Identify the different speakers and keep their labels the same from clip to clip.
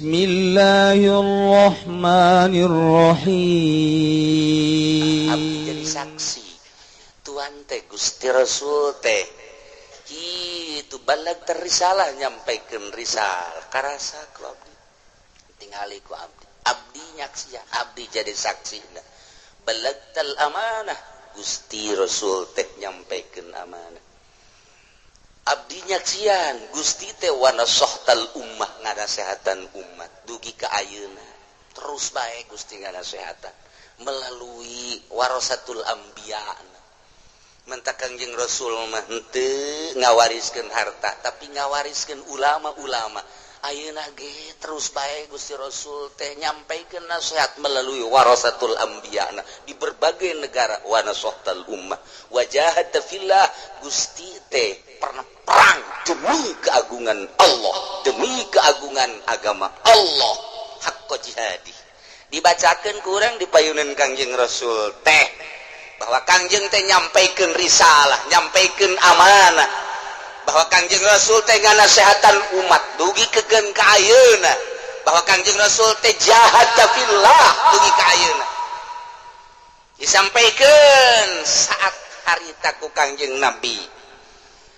Speaker 1: Bismillahirrahmanirrahim.
Speaker 2: Abdi jadi saksi Tuhan teh Gusti Rasul teh itu balag terisalah nyampaikan risalah karasa ku abdi tingali ku abdi nyaksian abdi jadi saksi balagtal amanah Gusti Rasul teh nyampaikan amanah abdi nyaksian Gusti teh wanasohtal ummah ngadasehatan umat dugi ka ayeuna terus bae Gusti ngadasehatan melalui warasatul anbiya mentak Kangjeng Rasul mah henteu ngawariskeun harta tapi ngawariskeun ulama-ulama ayeuna ge terus bae Gusti Rasul teh nyampaikeun nasihat melalui warasatul anbiya di berbagai negara wa nasohtal ummah wajahata fillah Gusti teh pernah perang demi keagungan Allah demi keagungan agama Allah hakko jihadi dibacakeun ku urang di payunan Kangjeng Rasul teh bahwa Kangjeng teh nyampaikeun risalah nyampaikeun amanah bahwa Kangjeng Rasul teh nganasehatan umat dugi kegeun ka ayeuna bahwa Kangjeng Rasul teh jahada fillah dugi ka ayeuna disampaikeun saat harita ku Kangjeng Nabi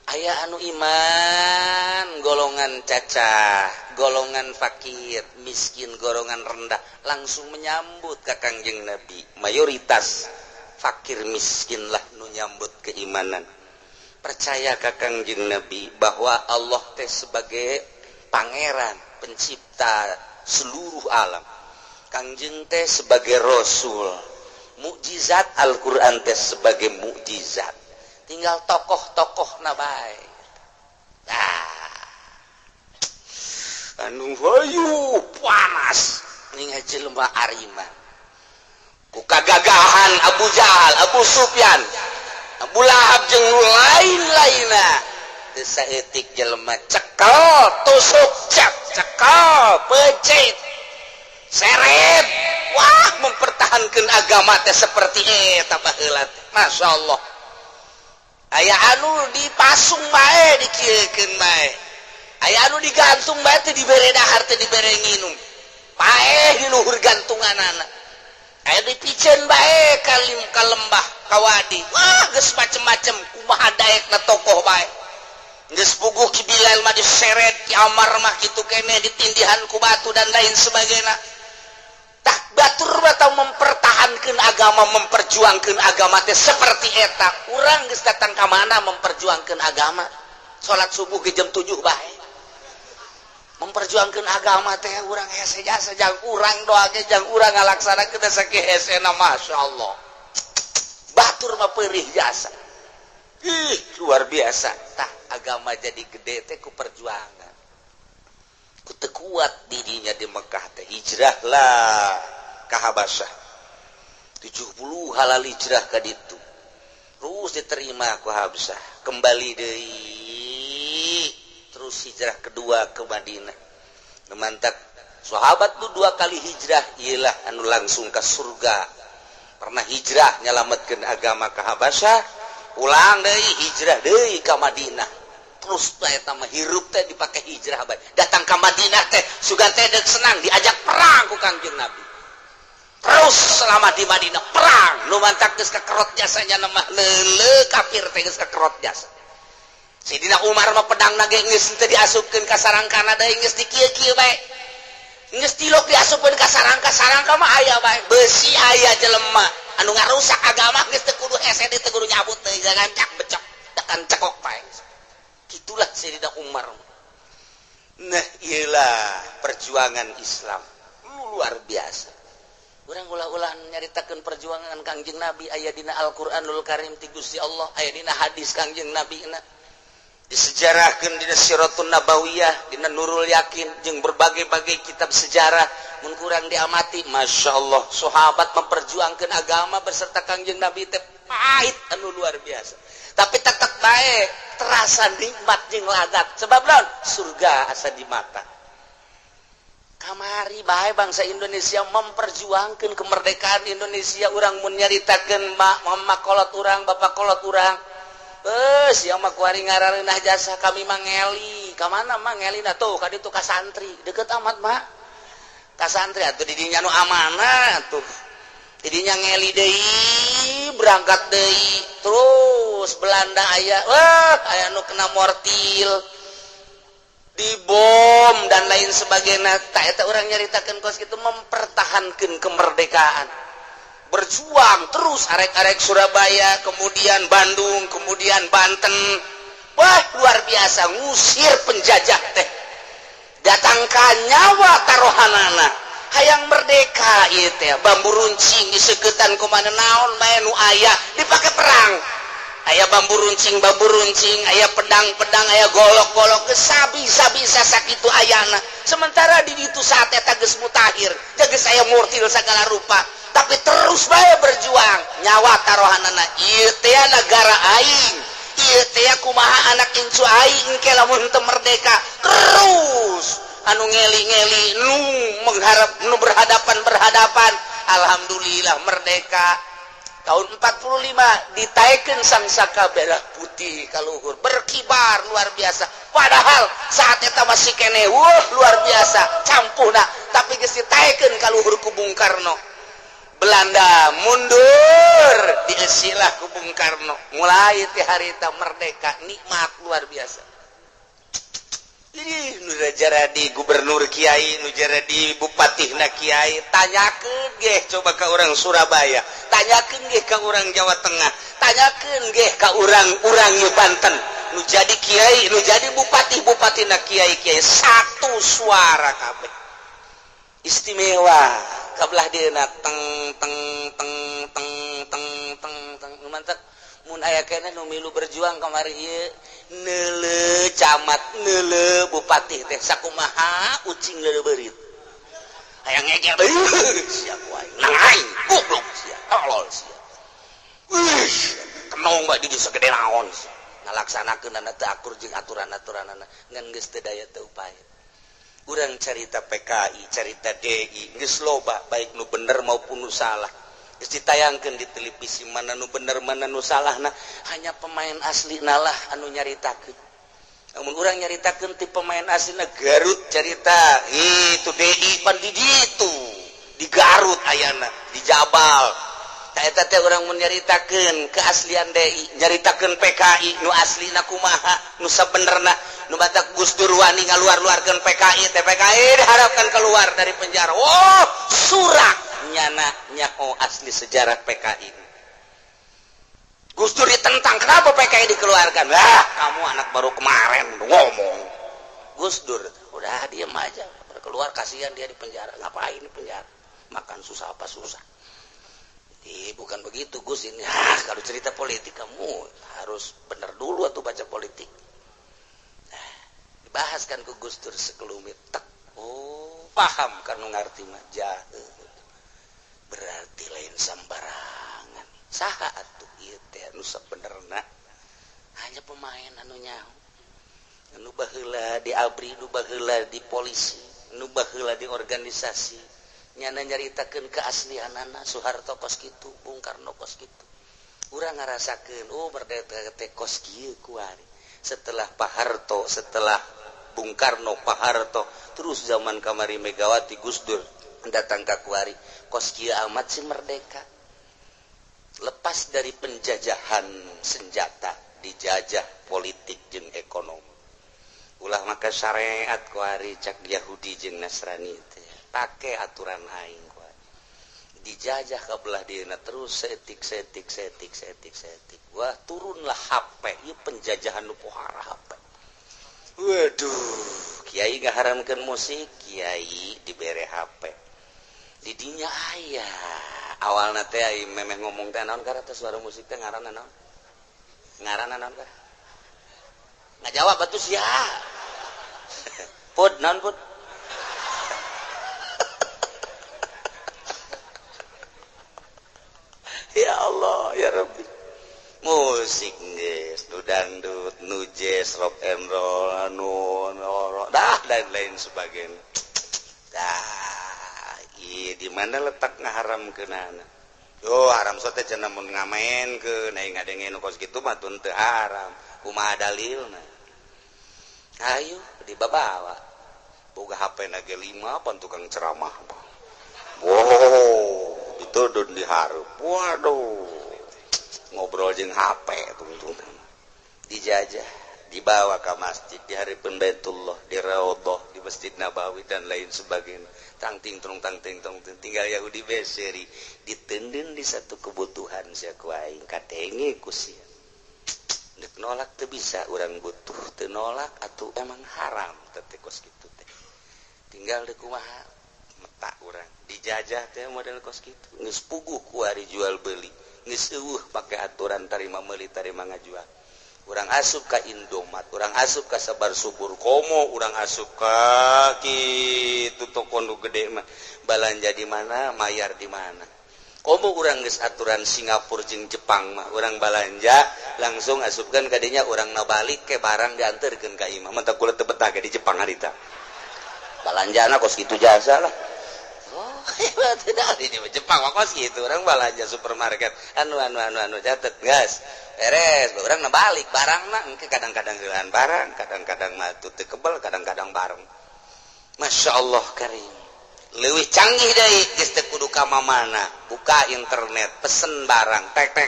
Speaker 2: aya anu iman golongan cacah golongan fakir miskin golongan rendah langsung menyambut ka Kangjeng Nabi mayoritas fakir miskin lah nu nyambut keimanan percaya ka Kangjeng Nabi bahwa Allah teh sebagai pangeran pencipta seluruh alam Kangjeng teh sebagai rasul mukjizat Al-Qur'an teh sebagai mukjizat tinggal tokoh-tokoh na bae anu hayu panas ninga jelema arima ku kagagahan Abu Jahal Abu Sufyan Abu Lahab jeung lain-lainna teu saeutik jelema cekel tusuk cekel pecit seret wah mempertahankeun agama teh seperti eta baheula masyaallah aya anu dipasung bae dikieukeun bae aya anu digantung bae teh dibere dahar teh dibere nginum paeh di luhur gantunganana aya dipiceun bae ka lembah ka wadi wah geus macem-macem kumaha daekna tokoh bae geus puguh Ki Bilal mah diseret Ki Amar mah kitu keneh ditindihan ku batu dan lain sebagainya tak batur batau mempertahankeun agama memperjuangkeun agama teh seperti eta urang geus datang ka mana memperjuangkeun agama salat subuh ke jam 7 bae memperjuangkeun agama teh urang hese jasa jang urang doa ge jang urang ngalaksanakeun teh sakieu hesena masyaallah batur mah peurih jasa luar biasa tah agama jadi gede teh ku perjuangan ku teu kuat dirinya di Mekah teh hijrah lah ka Habasyah 70 halal hijrah ka ditu terus diterima ku Habasyah kembali deui terus hijrah kedua ke Madinah mantak sahabat tuh 2 kali hijrah ialah anu langsung ke surga pernah hijrah nyalametkeun agama ka Habasyah ulang deui hijrah deui ka Madinah terus eta mah hirup teh dipake hijrah bae datang ka Madinah teh sugan teh deuk senang diajak perang ku Kangjeng Nabi terus selama di Madinah perang nu mantak geus kakerot jasanya mah leuleuh kafir teh geus kakerot jasa Sayyidina Umar mah pedangna ge geus teu diasupkeun ka sarangkana deui geus dikieu-kieu bae geus tilok diasupkeun ka sarangka mah aya bae besi aya jelema anu ngarusak agama geus teu kudu hese teu kudu nyabut teh gancak becok tekan cekok bae gitulah Sayyidina Umar nah iyalah perjuangan Islam luar biasa urang ulah-ulah nyaritakeun perjuangan Kangjeng Nabi aya dina Al-Qur'anul Karim ti Gusti Allah aya dina hadis Kangjeng Nabi na disejarahkeun dina Siratun Nabawiyah dina Nurul Yakin jeung berbagai-bagai kitab sejarah mun kurang diamati masyaallah sahabat memperjuangkeun agama beserta Kangjeng Nabi teh pahit anu luar biasa tapi tetep bae terasa nikmat jeung lagat sebab naon surga asa di mata kamari bae bangsa Indonesia memperjuangkeun kemerdekaan Indonesia urang mun nyaritakeun mama kolot urang bapak kolot urang siang mah kuari ngarareunah jasa kami mah ngeli ka mana mah ngelina tuh ka ditu ka santri deukeut amat mah ka santri atuh didinya nu amanah tuh didinya ngeli deui berangkat deui terus Belanda aya aya nu kena mortil dibom dan lain sebagainya tak eta urang nyaritakeun kos kitu mempertahankan kemerdekaan berjuang terus arek-arek Surabaya kemudian Bandung kemudian Banten wah luar biasa ngusir penjajah teh datangkan nyawa taruhanana hayang merdeka ieu teh bambu runcing diseuketan kumaha naon bae nu aya dipake perang aya bambu runcing aya pedang aya golok-golok geus sabisa sakitu ayana sementara di ditu saat eta geus mutakhir geus aya murtil sagala rupa tapi terus bae berjuang nyawa taruhanana ieu teh negara aing ieu teh kumaha anak incu aing engke lamun teu merdeka terus anu ngeli-ngeli nu berhadapan alhamdulillah merdeka tahun 45 ditaikeun sangsaka merah putih ka luhur berkibar luar biasa padahal saat eta masih keneh luar biasa campuhna tapi geus ditaikeun ka luhur ku Bung Karno Belanda mundur diesilah ku Bung Karno mulai ti harita merdeka nikmat luar biasa nu jadi gubernur Kiai nu jadi bupatihna Kiai tanyakeun ge coba ka urang Surabaya tanyakeun ge ka urang Jawa Tengah tanyakeun ge ka urang Banten nu jadi Kiai nu jadi bupatina Kiai satu suara kabeh istimewa kabelah dieuna teng teng teng teng teng teng teng mantap mun aya keneh nu milu berjuang kamari ieu neule camat neule bupati teh sakumaha ucing leuleurit aya ngegel sia kuai nang aing goblok sia tolol sia kenong bae di dieu sagede naon sia ngalaksanakeunana teu akur jeung aturan-aturanana ngan geus teu daya teu upaya urang carita PKI carita DI geus loba baik nu bener maupun nu salah geus ditayangkeun di televisi mana nu bener mana nu salahna hanya pemain asli nalah anu nyaritakeun namun urang nyaritakeun ti pemain aslina Garut carita itu DI pan di ditu di Garut ayana di Jabal ta eta teh urang mun nyaritakeun keaslian DI nyaritakeun PKI nu aslina kumaha nu sabenerna nu batak Gus Dur wani ngaluar-luarkeun PKI teh PKI diharapkan keluar dari penjara surak nyana nyaho asli sejarah PKI Gus Dur ditentang kenapa PKI dikeluarkan kamu anak baru kemarin ngomong Gus Dur udah diam aja keluar kasihan dia di penjara ngapain di penjara makan susah apa susah bukan begitu Gus ini kalau cerita politik kamu harus bener dulu atau baca politik dibahas kan ke Gus Dur sekelumit paham kan ngarti mah jahe berarti lain sambarangan saha atuh ieu teh anu sabenerna hanya pemain anu nyaho anu baheula di ABRI nu baheula di polisi nu baheula di organisasi nyana nyaritakeun keaslianana Soeharto kos kitu Bung Karno kos kitu urang ngarasakeun merdeka teh kos kieu kuari setelah Pak Harto setelah Bung Karno Pak Harto terus zaman kamari Megawati Gus Dur datang ka kuari kos kieu amat si merdeka lepas dari penjajahan senjata dijajah politik jeung ekonomi ulah maka syariat kuari cak Yahudi jeung Nasrani teh pake aturan aing kuari dijajah ka belah dieuna terus setik wah turunlah HP ieu penjajahan nu pohara HP waduh kiai ngaharamkeun musik kiai dibere HP didinya aya awalna teh ai memeh ngomong teh naon karata suara musik teh ngaranna naon ka ngajawab atuh sia pud naon pud ya Allah ya Rabbi musik geus nu dangdut nu jazz rock and roll nu dah dan lain sebagainya di mana letak ngaharamkeunana haram sote cenah mun ngamaenkeun aing ngadengeun kos kitu mah tun teu haram kumaha dalilna ayo dibabawa boga HP na G5 pan tukang ceramah. Wow, ditudun dihareup. Waduh. Ngobrol jeung HP tuntunan. Dijajah, dibawa ke masjid, di hari Baitullah, di Raudhah, di Masjid Nabawi dan lain sebagainya. Tang ting tung tinggal Yahudi beseri ditendun di satu kebutuhan sia ku aing katenge ku sia. Dek nolak teu bisa urang butuh, teu nolak atuh emang haram teh kos kitu teh. Tinggal deuk kumaha meta urang. Dijajah teh model kos kitu. Geus puguh ku ari jual beli. Geus eueuh pake aturan tarima meuli tarima ngajual. Urang asup ka Indomaret, urang asup ka Sabar Subur Komo, urang asup ka kitu toko nu gede mah. Balanja di mana, mayar di mana. Komo urang geus aturan Singapura jeung Jepang mah, urang balanja langsung asupkeun ka dinya, urang na balik ke barang dianterkeun ka imah. Mantap kula teu betah di Jepang harita. Balanjana kos kitu jasa lah. Oh, hebat dari di Jepang mah kos kitu, urang balanja supermarket. Anu catet gas. Beres, orang na balik barangna engke kadang-kadang geulahan barang, kadang-kadang mah teu kebel, kadang-kadang bareng. Masya Allah karim. Leuwih canggih deui geus teu kudu ka mamana, buka internet, pesen barang, tek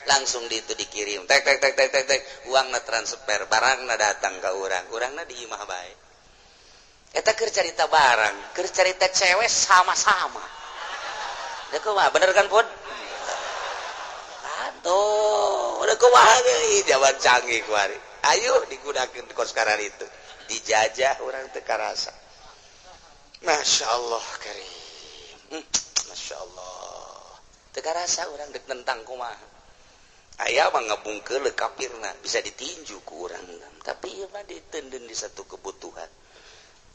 Speaker 2: langsung di itu dikirim. Tek uangna transfer, barangna datang ka urang. Urangna di imah bae. Eta keur carita barang, keur carita cewek sama-sama. Da kumaha bener kan, Pun? Tuh, udah kumaha deui jaman canggih kuari. Ayo digunakeun kos karan itu. Dijajah urang teu karasa. Masya Allah karim. Masya Allah. Teu karasa urang dek tentang kumaha. Aya mah ngabungkeun kafirna bisa ditinju ku urang. Tapi ieu mah ditendun di satu kebutuhan.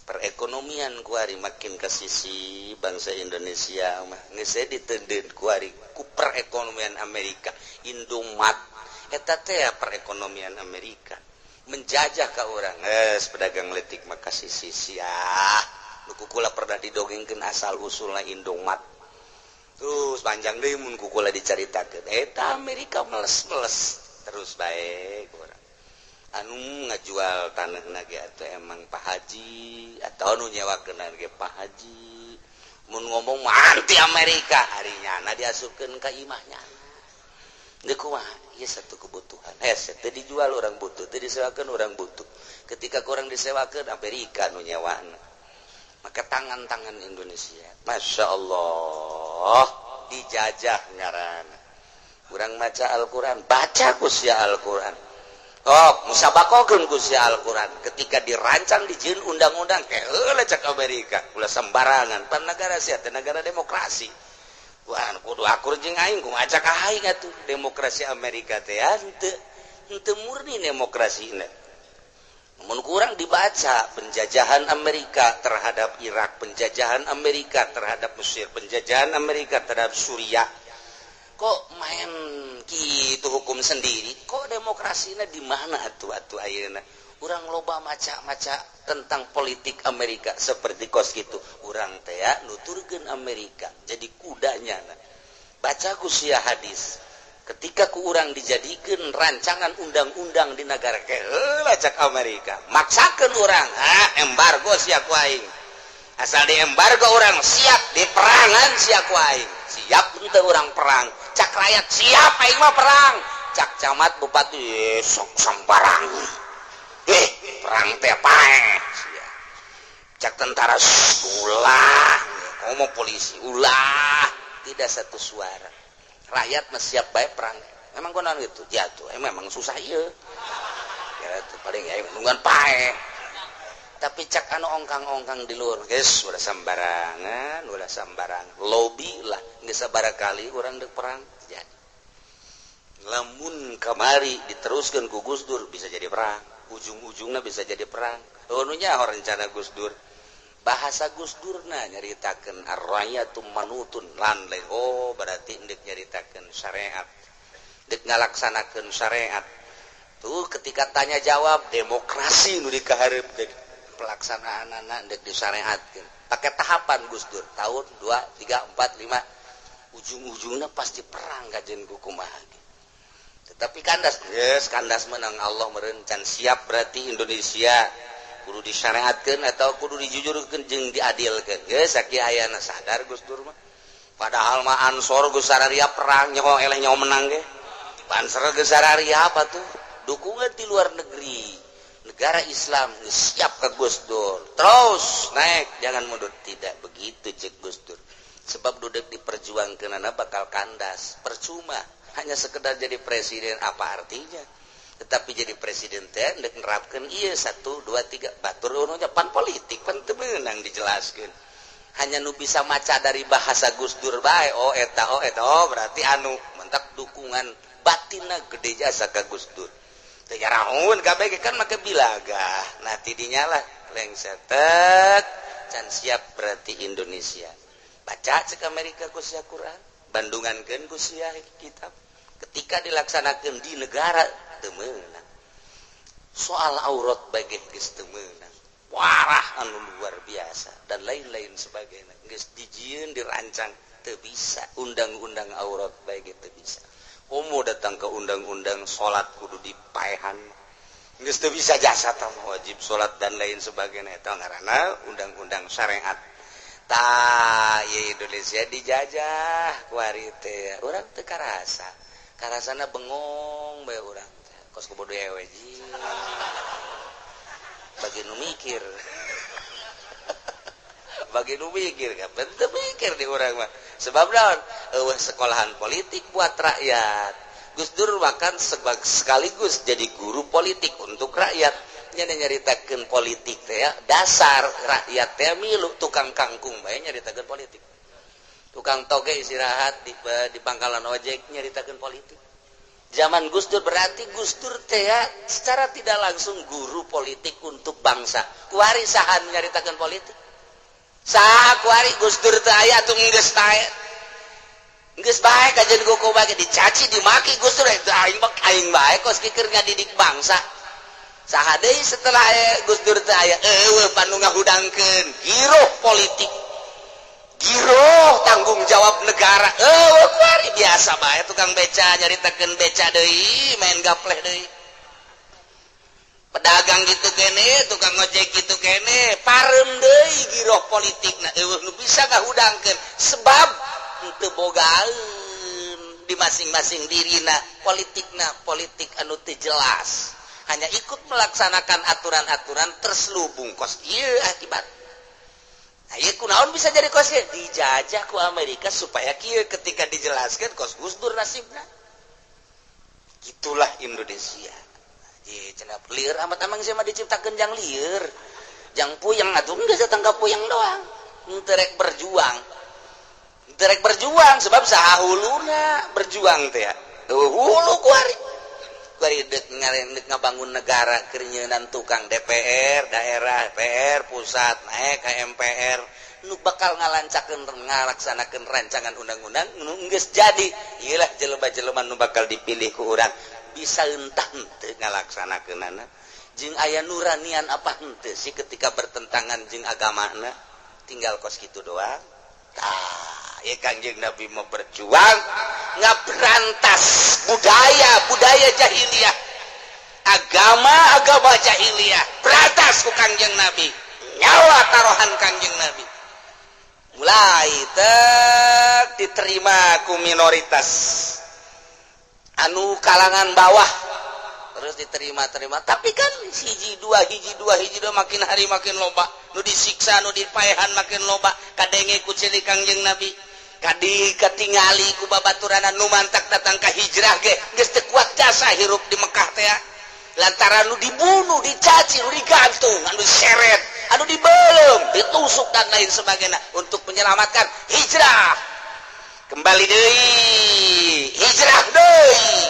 Speaker 2: Perekonomian kuari makin ke sisi bangsa Indonesia mah geus ditendun kuari ku perekonomian Amerika. Indomaret eta teh perekonomian Amerika menjajah ka urang pedagang letik mah ka sisi sia nu kukula pernah didongengkeun asal usulna Indomaret terus panjang deui mun kukula dicaritakeun eta Amerika meles terus baik urang anu ngajual tanahna ge atuh emang Pak Haji atau anu nyewakeun ge Pak Haji mun ngomong mah anti Amerika harinya diasupkeun ka imahnya deuk kumaha ieu satu kebutuhan teu dijual orang butuh teu disewakeun orang butuh ketika kurang disewakeun Amerika nu nyewana maka tangan-tangan Indonesia Masya Allah dijajah ngaranna urang maca Al-Quran baca ku sia Al-Quran musabakokeun ku sia Al-Quran ketika dirancang dijieun undang-undang heula cak Amerika ulah sembarangan pan negara sia teh negara demokrasi wah kudu akur jeung aing ku ngajak aing atuh demokrasi Amerika teh henteu murni demokrasina mun kurang dibaca penjajahan Amerika terhadap Irak penjajahan Amerika terhadap Mesir penjajahan Amerika terhadap Suriah kok main kitu hukum sendiri kok demokrasinya di mana atuh ayeuna urang loba maca-maca tentang politik Amerika seperti kos kitu urang teh nuturkeun Amerika jadi kudanya baca ku sia hadis ketika ku urang dijadikeun rancangan undang-undang di negara heula cak Amerika maksakeun urang embargo sia ku aing asal di embargo urang siap diperangan sia ku aing siap henteu urang perang cak rakyat siap aing mah perang cak camat bupati sok sambarang perang teh pae cak tentara ulah ngomong polisi ulah tidak satu suara rakyat mah siap bae perang memang kunaon gitu jatuh memang susah ieu ya itu paling aing nungguan pae tapi cak anu ongkang-ongkang di luar geus udah sambarangan lobby lah geus sabarakali urang deuk perang jadi lamun kamari diteruskeun ku Gus Dur bisa jadi perang ujung-ujungna bisa jadi perang nu nyaho rencana Gus Dur bahasa Gus Durna nyaritakeun ar-rayatu manutun lan lain berarti endek nyaritakeun syariat dek ngalaksanakeun syariat tuh ketika tanya jawab demokrasi nu dikahareup pelaksanaan dek disyariatkeun pakai tahapan Gus Dur tahun 2 3 4 5 ujung-ujungnya pasti perang kajen kumaha tetapi kandas menang Allah merencan siap berarti Indonesia kudu disyariatkeun atau kudu dijujurkeun jeung diadilkeun geus sakieu ayana sadar Gus Dur mah padahal mah Ansor geus sararia perang nyaho eleh nyaho menang ge Banser geus sararia apa tuh dukungan di luar negeri negara Islam geus siap ka Gus Dur terus naik jangan mundur tidak begitu cek Gus Dur sebab duduk diperjuangkeunana bakal kandas percuma hanya sekedar jadi presiden apa artinya tetapi jadi presiden teh ndek nerapkeun ieu 1 2 3 batur ulunnya pan politik pan teu meunang dijelaskeun hanya nu bisa maca dari bahasa Gus Dur bae oh eta berarti anu mentak dukungan batinna gede jasa ka Gus Dur teu jaraun kabeh kan make bilaga nah tidinya lah lengsetek can siap berarti Indonesia baca cek Amerika ku sia Quran bandungankeun ku sia kitab ketika dilaksanakeun di negara teu meunang soal aurat bagi geus teu meunang warah anu luar biasa dan lain-lain sebagainya geus dijieun dirancang teu bisa undang-undang aurat bagi teu bisa komo datang ke undang-undang salat kudu dipaehan geus teu bisa jasa tah wajib salat dan lain sebagainya eta ngaranna undang-undang syariat tah ye Indonesia dijajah ku ari teh urang teu karasana bengong bae urang kos kubodo ewe ji bagi nu mikir bagi nu mikir kan bener mikir di urang mah sebab naon eueuh sekolahan politik buat rakyat Gus Dur bahkan sekaligus jadi guru politik untuk rakyat nya nyaritakeun politik teh ya dasar rakyat teh milu tukang kangkung bae nyaritakeun politik tukang toge istirahat di pangkalan ojek nyaritakeun politik zaman Gus Dur berarti Gus Dur teh ya secara tidak langsung guru politik untuk bangsa kuari saha nyaritakeun politik saha kuari Gus Dur teh aya atuh geus tae geus bae kajen goko bae dicaci dimaki Gus Dur teh aing bae kos kikir ngadidik bangsa saha deui setelah Gus Dur teh aya eueuh panu ngahudangkeun giroh politik giroh tanggung jawab negara kuari biasa bae tukang beca nyaritakeun beca deui main gapleh deui pedagang gitu kene tukang ojek gitu kene parem deui giroh politikna eueuh nu bisa ngahudangkeun sebab teu bogaeun di masing-masing dirina politikna politik anu teu jelas hanya ikut melaksanakan aturan-aturan terselubung kos ieu akibat ayo kunaon bisa jadi kos dijajah ku Amerika supaya kieu ketika dijelaskan kos Gus Dur nasibna gitulah Indonesia jadi cenah lieur amat amang sia mah diciptakeun jang lieur jang puyeng atuh geus datang ka puyeng doang teu rek berjuang sebab saha huluna berjuang teh ya hulu kuari dek ngabangun negara kerenyenan tukang DPR daerah PR pusat naik ke MPR nu bakal ngalaksanakeun rancangan undang-undang nu geus jadi iyalah jelema-jelema nu bakal dipilih ku urang bisa entah henteu ngalaksanakeunana jeung aya nuranian apa henteu sih ketika bertentangan jeung agamana tinggal kos kitu doang ya Kangjeng Nabi mau berjuang ngaberantas budaya jahiliyah agama jahiliyah berantas ku Kangjeng Nabi nyawa taruhan Kangjeng Nabi mulai diterima ku minoritas anu kalangan bawah terus diterima tapi kan hiji dua makin hari makin loba nu disiksa nu dipaehan makin loba kadenge ku cili Kangjeng Nabi kadi katingali ku babaturan nu mantak datang ka hijrah ge geus teu kuat jasa hirup di Mekah teh lantaran nu dibunuh dicaci nu digantung anu diseret anu dibelem ditusuk dan lain sebagainya untuk menyelamatkan hijrah kembali deui hijrah deui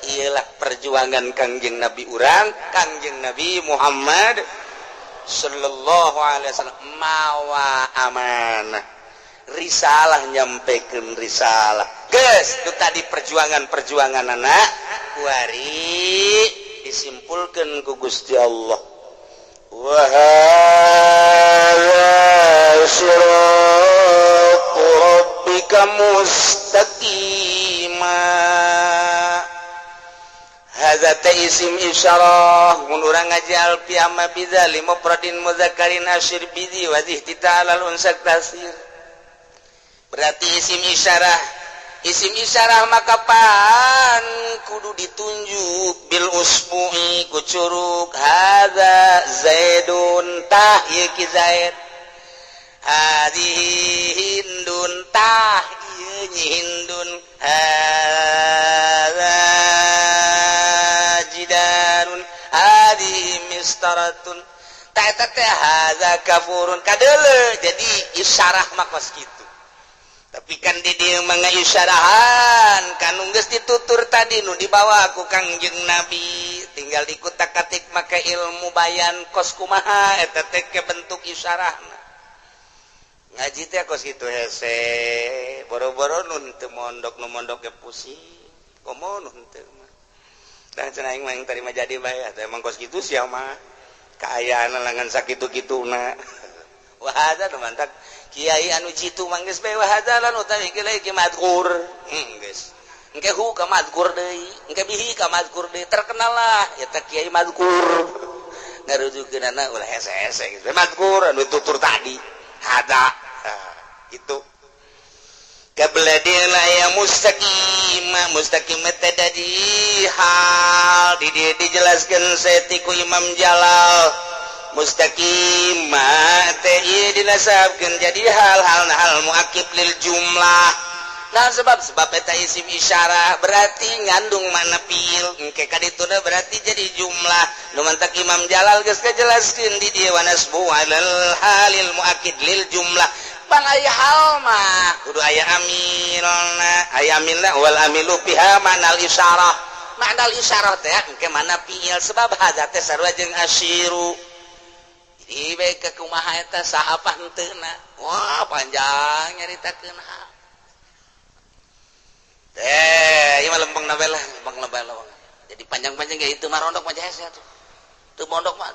Speaker 2: ialah perjuangan Kangjeng Nabi urang Kangjeng Nabi Muhammad sallallahu alaihi wasallam mawa amanah risalah nyampekeun risalah geus itu tadi perjuangan anak kuari disimpulkeun ku Gusti Allah wa hadza siratu rabbika mustaqima hadza isim isyarah mun urang ngaji alfiyah bidzali mufradin mudzakkarin asyir bizi wa ta'ala unsak tasir berarti isim isyarah maka pan kudu ditunjuk bil usbu'i ku curug hadza zaidun tah ieu ki zaid hadhihi hindun tah ieu nyi hindun hadza jidarun hadhihi mistaratun tah eta teh hadza kafurun kadeuleu jadi isyarah mah kos kitu. Tapi kan di dieu mangga isyarahan kanu geus ditutur tadi nu dibawa ku Kangjeng Nabi tinggal dikutak-katik make ilmu bayan kos kumaha eta teh ke bentuk isyarahna ngaji teh kos kitu hese boro-boro nun teu mondok nu mondok ge pusing komo nun teu mah dan cenah aing mah tarima jadi bae teh emang kos kitu sia mah kaayana langan sakitu-kituna wah ada nu mantak kiai anu jitu manggeus bae wahadalan utawi kiai ki madkur geus engke hu ka madkur deui engke bihi ka madkur deui terkenal lah eta kiai madkur ngarujukeunana ulah hese-hese gitu madkur anu tutur tadi hada itu kabladina ya mustaqim teh di hal di dieu dijelaskeun saetiku Imam Jalal mustaqim teh ieu dinasabkeun jadi hal muakib lil jumlah nah sebab eta isim isyarah berarti ngandung makna fiil engke kadituna berarti jadi jumlah nu mantak Imam Jalal geus kajelaskeun di dieu wanasbu alal halil muakid lil jumlah pan aya hal mah kudu aya amilna wal amilu biha manal isyarah manal isyarah teh engke mana fiil sebab hadza teh sarua jeung asyiru ibe ke kumaha eta saha panteuna wah panjang nyaritakeun ieu mah lempeng na lah jadi panjang-panjang ge itu mah rondok mah hese atuh teu mondok mah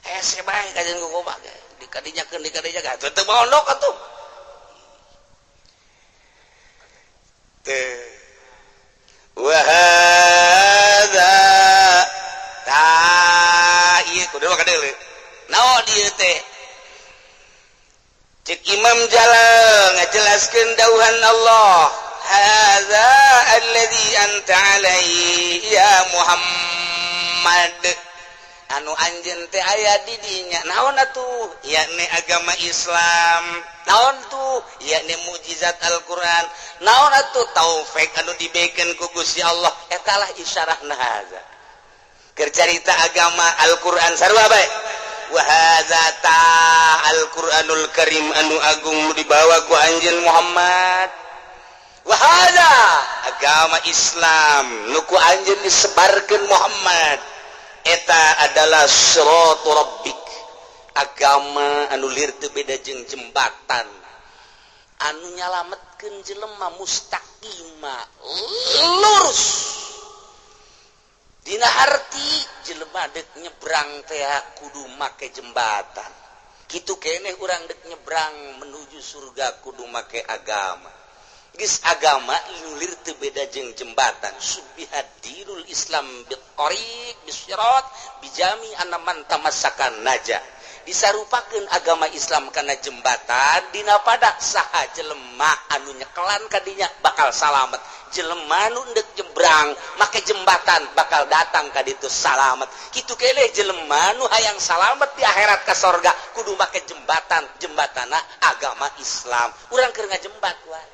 Speaker 2: hese bae kajen ku kobak dikadinyakeun teu mondok atuh teh wa hadza ta ieu kudu kadeuleu naon dieu teh cek Imam Jalal ngajelaskeun dauhan Allah hadza alladzi anta alaihi ya Muhammad anu anjeun teh aya di dinya naon atuh yakni agama Islam naon tuh yakni mukjizat Al-Qur'an naon atuh taufik anu dibeukeun ku Gusti Allah eta lah isyarahna hadza keur carita agama Al-Qur'an sarua bae wa hadza ta Al-Qur'anul Karim anu agung dibawa ku anjeun Muhammad wa hadza agama Islam nu ku anjeun disebarkeun Muhammad eta adalah siratu rabbik agama anu lir teu beda jeung jembatan anu nyalametkeun jelema mustaqima lurus dina arti jelema dek nyebrang teh kudu make jembatan kitu keneh urang dek nyebrang menuju surga kudu make agama geus agama lir teu beda jeung jembatan subbihat dinul Islam biqariq bisyirat bijami anaman tamassakan naja disarupakeun agama Islam kana jembatan dina padak saha jelema anu nyekelan kadinya bakal salamet jelema nu endek nyebrang make jembatan bakal datang ka ditu salamet kitu keleh jelema nu hayang salamet di akhirat ka sorga kudu make jembatana agama Islam urang keur ngajembat wae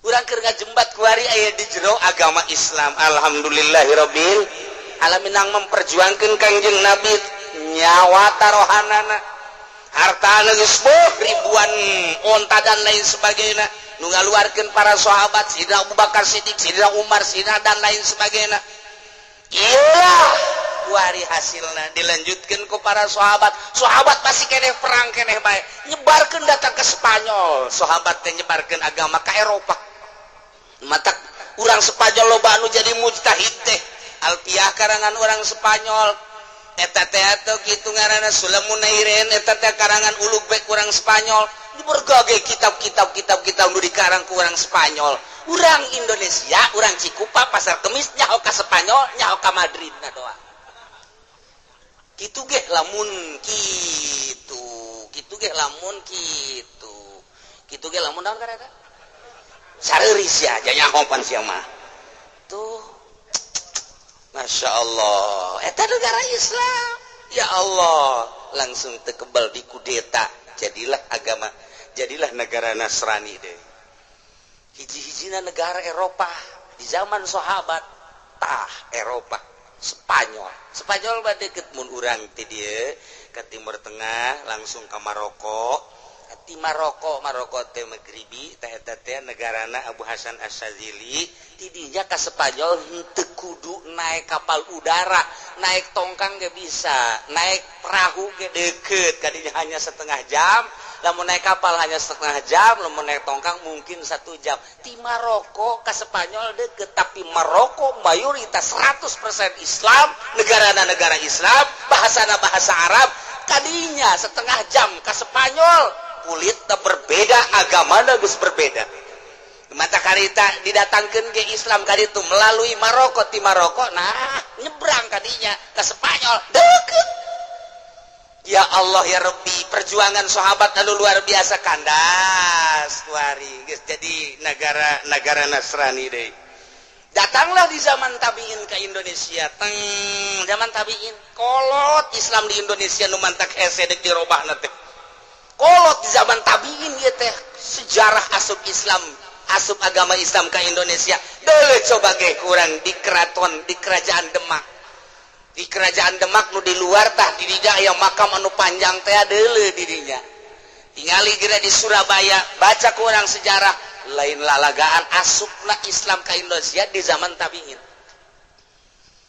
Speaker 2: urang keur ngajembat kuari aya di jero agama Islam alhamdulillahirabbil alamin nang memperjuangkeun Kangjeng Nabi nyawa tarohanana hartana geus ribuan onta dan lain sebagainya nu ngaluarkeun para sahabat Sayyidina Abu Bakar Siddiq Sayyidina Umar Sayyidina dan lain sebagainya iya kuari hasilna dilanjutkeun ku para sahabat pasti keneh perang keneh bae nyebarkeun datang ke Spanyol sahabat teh nyebarkeun agama ka Eropa mata urang Spanyol loba anu jadi mujtahid teh alfiyah karangan urang Spanyol eta teh atuh kitu ngaranna Sulamunairen eta teh karangan ulug bae urang Spanyol di berbagai kitab nu dikarang ku urang Spanyol urang Indonesia urang Cikupa pasar Kemis nyaho ka Spanyol nyaho ka Madrid na doa kitu ge lamun kitu ge lamun naon kareta sareuris ya nya nyahopan sia mah tuh Masya Allah eta negara Islam ya Allah langsung tekebal dikudeta jadilah negara Nasrani deh hiji-hijina negara Eropa di zaman sahabat Eropa Spanyol mah deket mun urang ti dieu ka Timur Tengah langsung ka Maroko ti Maroko teh Maghribi teh eta teh negarana Abu Hasan Asyadzili ti dinya ka Spanyol henteu kudu naik kapal udara naik tongkang ge bisa naik perahu ge deukeut kadinya hanya setengah jam lamun naik kapal hanya setengah jam lamun naik tongkang mungkin 1 jam ti Maroko ka Spanyol deukeut tapi Maroko mayoritas 100% Islam negara Islam bahasana bahasa Arab kadinya setengah jam ka Spanyol kulitna berbeda agamana geus berbeda mata karita didatangkeun ke Islam kaditu melalui Maroko ti Maroko nah nyebrang kadinya ke Spanyol deukeut ya Allah ya Rabbi perjuangan sahabat anu luar biasa kandas kuari geus jadi negara Nasrani deui datanglah di zaman tabiin ke Indonesia zaman tabiin kolot Islam di Indonesia nu mantak hese deuk dirobahna teh kolot di zaman tabiin ieu teh sejarah asup agama Islam ke Indonesia deuleu coba ge kurang di kerajaan Demak nu di luar tah di dinya aya makam anu panjang teh deuleu di dinya tingali geura di Surabaya baca kurang sejarah lain lalagaan asupna Islam ke Indonesia di zaman tabiin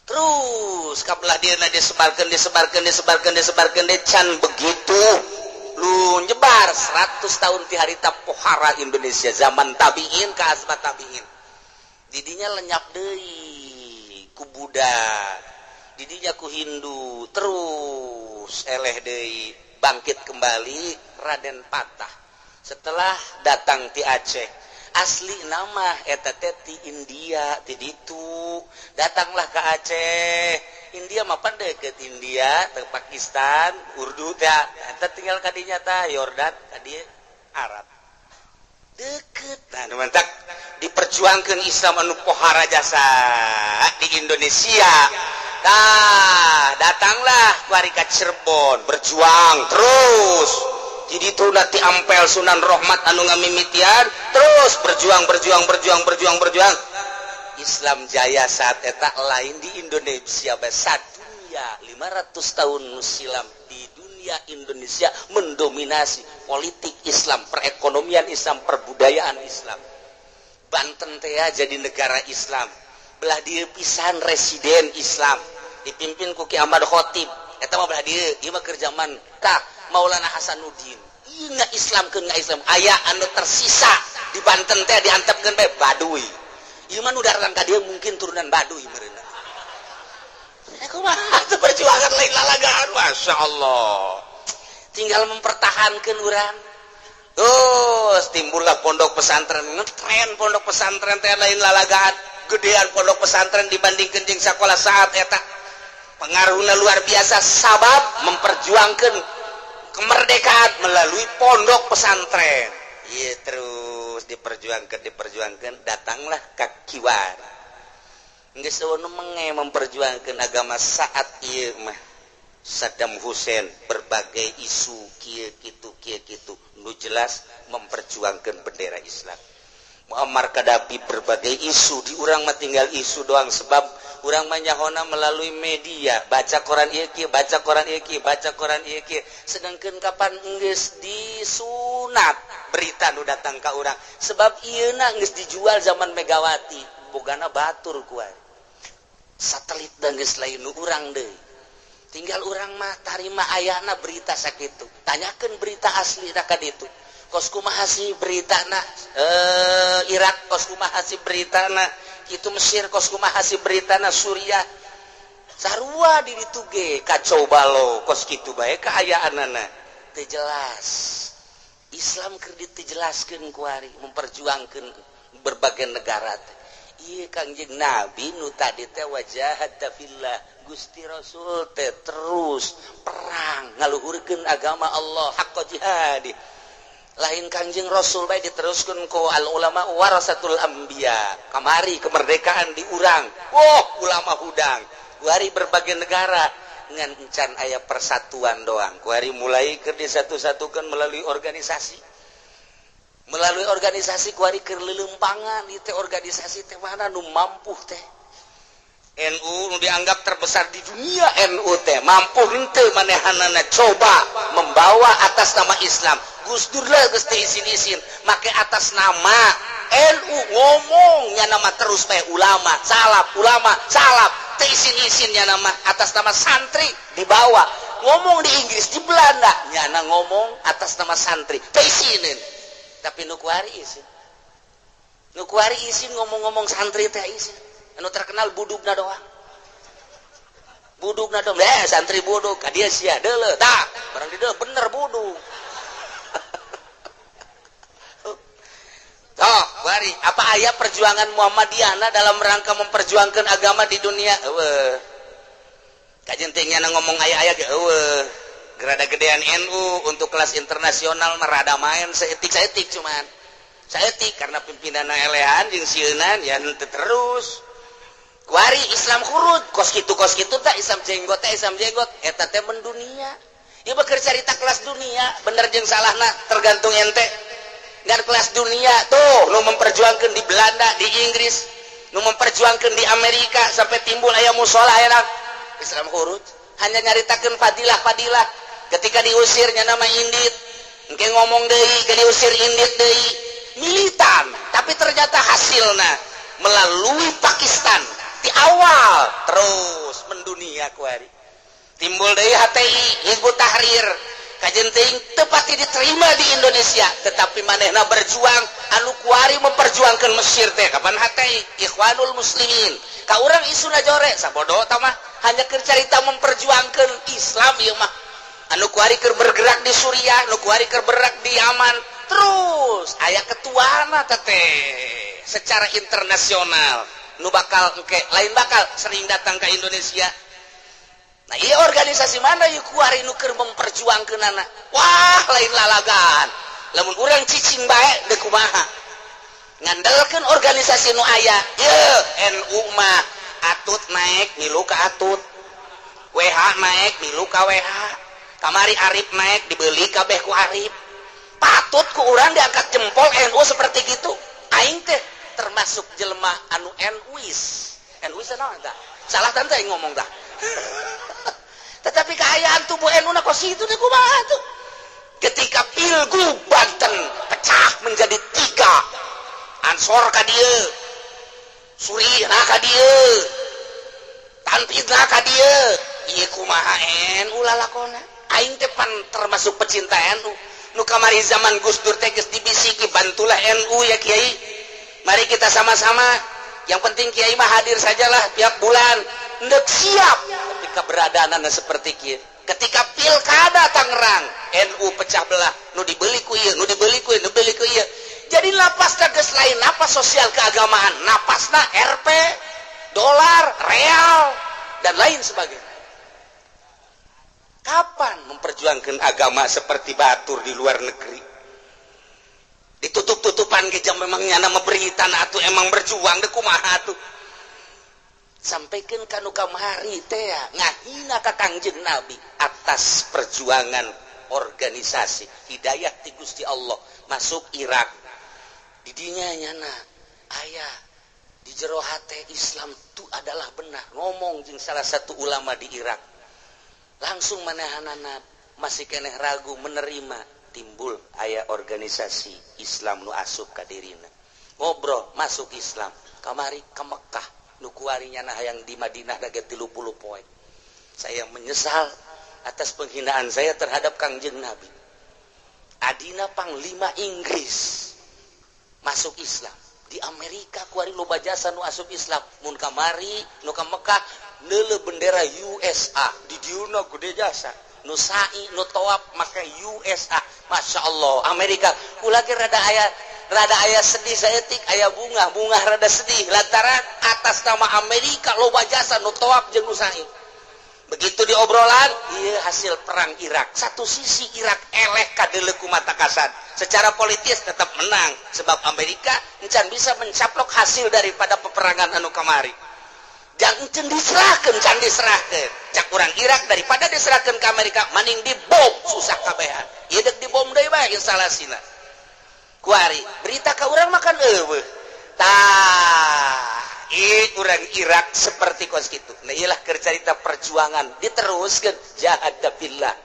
Speaker 2: terus kabelah dieuna disebarkeun can begitu lu nyebar 100 tahun ti harita pohara Indonesia zaman tabiin ka asbat tabiin didinya lenyap deui ku budak didinya ku Hindu terus eleh deui bangkit kembali Raden Patah setelah datang ti Aceh asli nama eta teh ti India ti ditu datanglah ke Aceh India mah deket India ke Pakistan Urdu teh eta tinggal kadinya tah Yordan kadi Arab deket nah mantak diperjuangkeun Islam anu pohara jasa di Indonesia nah datanglah kuari ka Cirebon berjuang terus jadi itu nanti ampel Sunan Rohmat anu ngamimitian terus berjuang Islam jaya saat eta lain di Indonesia bahasa dunia 500 tahun silam di dunia Indonesia mendominasi politik Islam perekonomian Islam perbudayaan Islam Banten teh jadi negara Islam belah dieu pisan residen Islam dipimpin ku Ki Ahmad Khotib eta mah belah dieu ieu mah keur zaman tah Maulana Hasanuddin ieu Islamkeun Islam aya anu tersisa di Banten teh diantepkeun bae Baduy ieu mah nu dareran ka dieu mungkin turunan Baduy meureunna kumaha teu perjuangan lain lalagaan Masya Allah tinggal mempertahankan urang terus timbullah pondok pesantren ngetren pondok pesantren teh lain lalagaan gedean pondok pesantren dibandingkeun jeung sakola saat eta pengaruhna luar biasa sabab memperjuangkan kemerdekaan melalui pondok pesantren iya terus diperjuangkan datanglah kakiwar geus nu menge memperjuangkan agama saat ieu mah Saddam Hussein berbagai isu kieu kitu nu jelas memperjuangkan bendera Islam Muammar Gaddafi berbagai isu di urang mah tinggal isu doang sebab urang mah nyahona melalui media baca koran ieu kieu sedangkeun kapan geus disunat berita nu datang ka urang sebab ieuna geus dijual zaman Megawati bogana batur kuat satelit dan geus lain nu urang deui tinggal urang mah tarima ayana berita sakitu tanyakeun berita asli da ka ditu kos kumaha sih beritana Irak kos kumaha sih beritana kitu Mesir kos kumaha sih beritana Suriah sarua di ditu ge kacau balau kos kitu bae kaayaanana teu jelas Islam keur dijelaskeun ku ari memperjuangkeun berbagai negara teh. Iya Kangjeng Nabi nu tadi teh wajahad fillah Gusti Rasul teh terus perang ngaluhurkeun agama Allah haqqa jihadi. Lain Kangjeng Rasul bae diteruskeun ku al ulama warasatul anbiya. Kamari kemerdekaan diurang. Ulama hudang. Kuari berbagai negara ngan encan aya persatuan doang. Kuari mulai keur disatu-satukeun melalui organisasi. Melalui organisasi kuari keur leuleumpangan ieu teh organisasi teh mana nu mampu teh. NU nu dianggap terbesar di dunia NU teh mampu henteu manehanana coba membawa atas nama Islam. Gus Dur lah geus teh isin-isin make atas nama NU ngomong nya nama terus bae ulama salap teh isin-isin nya nama atas nama santri dibawa ngomong di Inggris di Belanda nya ngomong atas nama santri teh isinin. Tapi nu kuari isin ngomong-ngomong santri teh isin anu terkenal budugna doang santri budug ka dieu sia deuleu tah barang di dieu bener budug. Toh kuari apa aya perjuangan Muhammadiyah dalam rangka memperjuangkan agama di dunia eueuh kajen teh nya ngomong aya-aya ge eueuh gerada gedean NU untuk kelas internasional merada main saetik cuman saetik karena pimpinanna elehan jeung sieunan ya henteu terus kuari Islam khurud kos kitu teh Islam jenggot eta teh mendunia ieu keur carita kelas dunia bener jeung salahna tergantung ente ngan kelas dunia tuh nu memperjuangkeun di Belanda di Inggris nu memperjuangkeun di Amerika sampai timbul aya musola aya Islam khurud hanya nyaritakeun fadilah ketika diusirnya nama indit engke ngomong deui ke diusir indit deui militan tapi ternyata hasilnya melalui Pakistan di awal terus mendunia kuari timbul deui HTI Hizbut Tahrir kajen teuing teu pati diterima di Indonesia tetapi manehna berjuang anu kuari memperjuangkan Mesir teh kapan HTI Ikhwanul Muslimin ka urang isuna jore sabodo tah mah hanya keur carita memperjuangkan Islam ieu mah anu kuari keur bergerak di Suriah anu kuari keur bergerak di Yaman terus aya ketuana teh secara internasional nu bakal engke lain bakal sering datang ke Indonesia. Nah iya organisasi mana yuk kuari nu keur memperjuangkeunana wah lain lalagan lamun urang cicing bae deuk kumaha ngandalkeun organisasi nu aya ieu NU mah atut naik milu ka atut WH naik milu ka WH kamari Arif naik dibeli kabeh ku Arif patut ku urang diangkat jempol NU seperti gitu aing teh termasuk jelema anu NUis naon tah salah tante aing ngomong tah tetapi keayaan tubuh NU na kos itu teh kumaha tuh ketika Pilgub Banten pecah menjadi 3 Ansor ka dieu Surina ka dieu Tanfidna ka dieu ieu kumaha NU lalakona aing teh pan termasuk pecinta NU nu kamari zaman Gus Dur teh geus dibisiki bantulah NU ya Kiai mari kita sama-sama yang penting Kiai mah hadir sajalah tiap bulan ndek siap tapi keberadaanna seperti kieu ketika pilkada Tangerang NU pecah belah nu dibeli ku ieu jadi napasna geus lain napas sosial keagamaan napasna Rp dolar real dan lain sebagainya. Kapan memperjuangkan agama seperti batur di luar negeri? Ditutup-tutupan ke jam memangnya nama berita atau emang berjuang deh kumaha tuh. Sampaikan kanu kamari teh ngahina ka Kangjeng Nabi atas perjuangan organisasi hidayah ti Gusti Allah masuk Irak. Di dinya nyana aya di jero hate Islam itu adalah benar ngomong jeung salah satu ulama di Irak. Langsung manehanana masih keneh ragu menerima timbul aya organisasi Islam nu asup ka dirina ngobrol masuk Islam kamari ka Mekah nu kuarinya hayang di Madinah dage 30 poe saya menyesal atas penghinaan saya terhadap Kangjeng Nabi adina panglima Inggris masuk Islam di Amerika kuari loba jasa nu asup Islam mun kamari nu ka Mekah neuleuh bendera USA di diuna gede jasa nu sa'i nu tawaf make USA Masya Allah Amerika kula ge rada aya rada aya sedih saeutik aya bunga rada sedih lantaran atas nama Amerika loba jasa nu toab jeung nu sae. Begitu di obrolan, iya hasil perang Irak. Satu sisi Irak eleh kadeuleu ku mata kasar. Secara politis tetap menang sebab Amerika encan bisa mencaplok hasil daripada peperangan anu kamari. Dan encan diserahkeun, cak urang Irak daripada diserahkeun ke Amerika maning dibom susah kabehan. Ieu deuk dibom deui bae instalasina. Kuari berita ka urang makan eueuh. Tah orang Irak seperti kos gitu. Nah iyalah cerita perjuangan diteruskan jahada billah.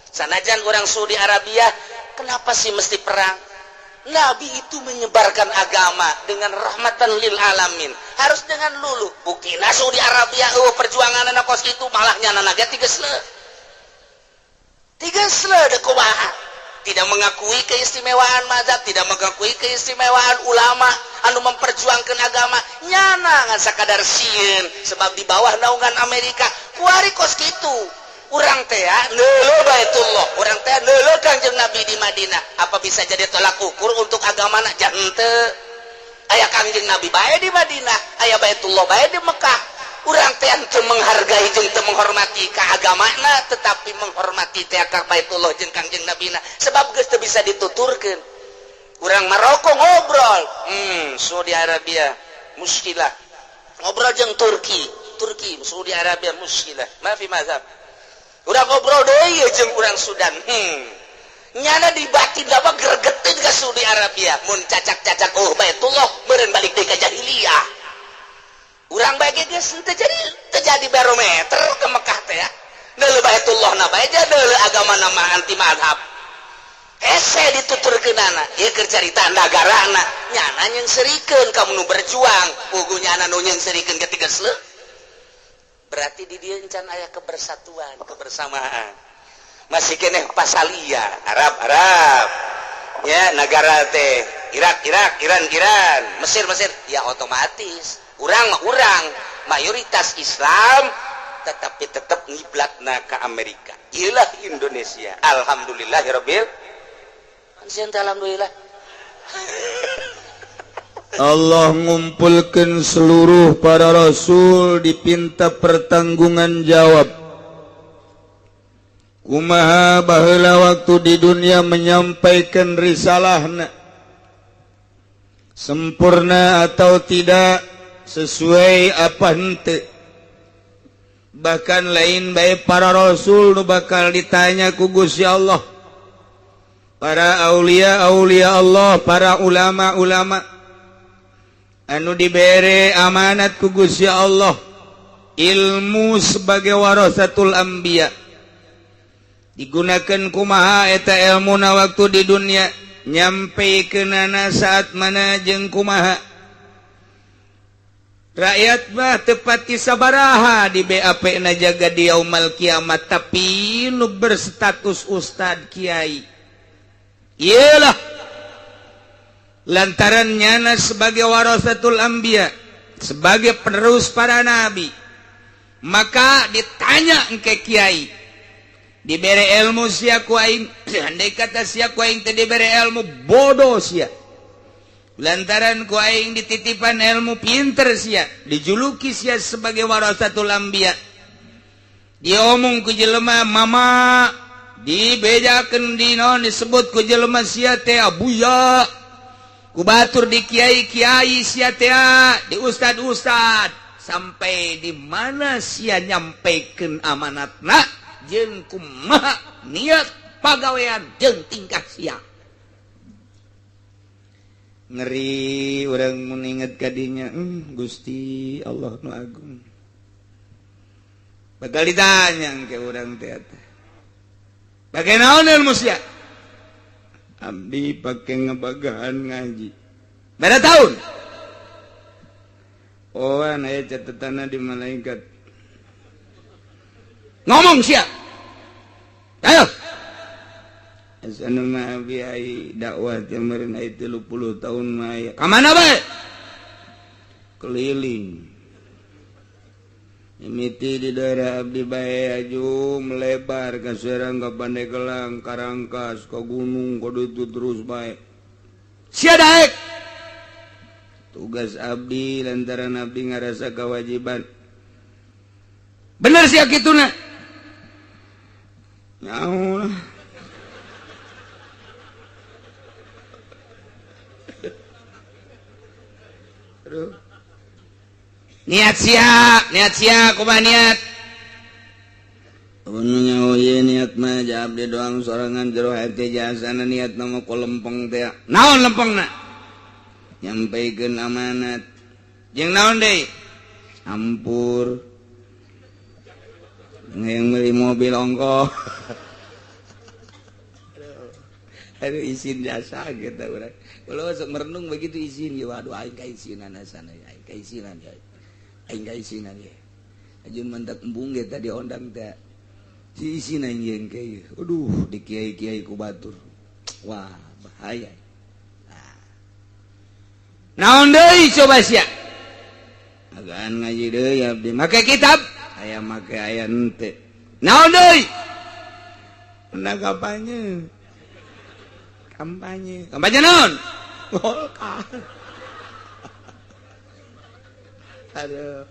Speaker 2: Sanajan orang Saudi Arabia kenapa sih mesti perang? Nabi itu menyebarkan agama dengan rahmatan lil alamin. Harus dengan lulu. Buktina Saudi Arabia perjuangan anak kos itu malah nyana naga tiga sele de kumaha. Tidak mengakui keistimewaan mazhab, tidak mengakui keistimewaan ulama anu memperjuangkan agama, nyana ngan sakadar sieun sebab di bawah naungan Amerika. Kuari kos kitu urang teh neuleuh Baitullah, urang teh neuleuh Kanjeng Nabi di Madinah. Apa bisa jadi tolak ukur untuk agamana? Jan henteu. Aya Kanjeng Nabi bae di Madinah, aya Baitullah bae di Mekah. Urang teh teu menghargai jeung teu menghormati ka agamana, tetapi menghormati teh ka Baitullah jeung Kangjeng Nabina sebab geus teu bisa dituturkeun. Urang Maroko ngobrol, Saudi Arabia muskilah. Ngobrol jeung Turki Saudi Arabia muskilah. Maafi mazhab. Urang ngobrol deui jeung urang Sudan. Nyana di batin apa gregeteun ka Saudi Arabia. Mun cacak-cacak Baitullah meureun balik deui ka jahiliyah. Urang bagi geus terjadi barometer ke Mekah teh ya. Neuleuh Baitullah na bae neuleuh agama nama anti madhab. Hese dituturkeunana, ieu keur carita nagarana. Nyana nyeung serikeun kamu nu berjuang, puguh nyana nu nyeung serikeun ketiga sele. Berarti di dieu encan aya kebersatuan, kebersamaan. Masih keneh pasalia, Arab. Ya, negara teh Irak, Iran, Mesir, ya otomatis. Urang mayoritas Islam tetapi tetap ngiblatna ke Amerika. Iyalah Indonesia. Alhamdulillahirabbil alhamdulillah.
Speaker 1: Allah ngumpulkan seluruh para rasul dipinta pertanggungan jawab. Kumaha baheula waktu di dunia menyampaikan risalahna, sempurna atau tidak, sesuai apa henteu. Bahkan lain bae para rasul nu bakal ditanya ku Gusti Allah, para aulia Allah, para ulama anu dibere amanat ku Gusti Allah ilmu sebagai warasatul anbiya, digunakan kumaha eta ilmuna waktu di dunia, nyampeikeunana saat mana jeung kumaha. Rakyat mah tepati sabaraha di BAP na jaga di yaumul kiamat, tapi nu berstatus ustad kiai iyalah lantaran nyana sebagai warasatul anbiya, sebagai penerus para nabi, maka ditanya engke kiai dibere ilmu sia ku aing. Andai kata sia ku aing teu dibere ilmu, bodoh sia. Lantaran ku aing dititipan ilmu pinter sia, dijuluki sia sebagai warasatul anbiya. Diomong ku jelema mama, dibejakeun dina disebut ku jelema sia teh abuya. Ku batur di kiai-kiai sia teh, di ustad-ustad, sampai di mana sia nyampaikeun amanatna jeung kumaha niat pagawean jeung tingkah sia. Ngeri orang meningat kadinya, Gusti Allah nu agung. Bakal ditanya ke orang teh, pakai naon ilmu sia? Abdi pakai ngabagahan ngaji. Berapa tahun? Oh, aya catatanna di malaikat. Ngomong sia. Ayo. Asana mah biai dakwah kemarin aya 30 tahun mah. Ka mana bae? Keliling. Mimiti di daerah abdi bae aju melebar ka Serang, ka Pandeglang, Karangkas, ka gunung, ka ditu terus bae. sia daek tugas abdi lantaran abdi ngarasa kewajiban bener sia kituna nyaho niat sia kumaha niat nyaho ye niat mah abdi doang sorangan jero hate jasana niat nama ku lempeng teh naon lempengna nyampaikeun amanat jeung naon deui ampur yang beli mobil ongkoh aduh izin jasa gitu urang kalau sok merenung begitu izin ya waduh aing kaisinan asana ya aing kaisinan ya aing kaisinan ya ajun mentak embung ge tadi ondang teh si izin aing yang kieu aduh di kiai-kiai ku batur wah bahaya naon deui coba sia agaan ngaji deui abdi make kitab aya make aya henteu naon deui pernah kampanye naon Golkar aduh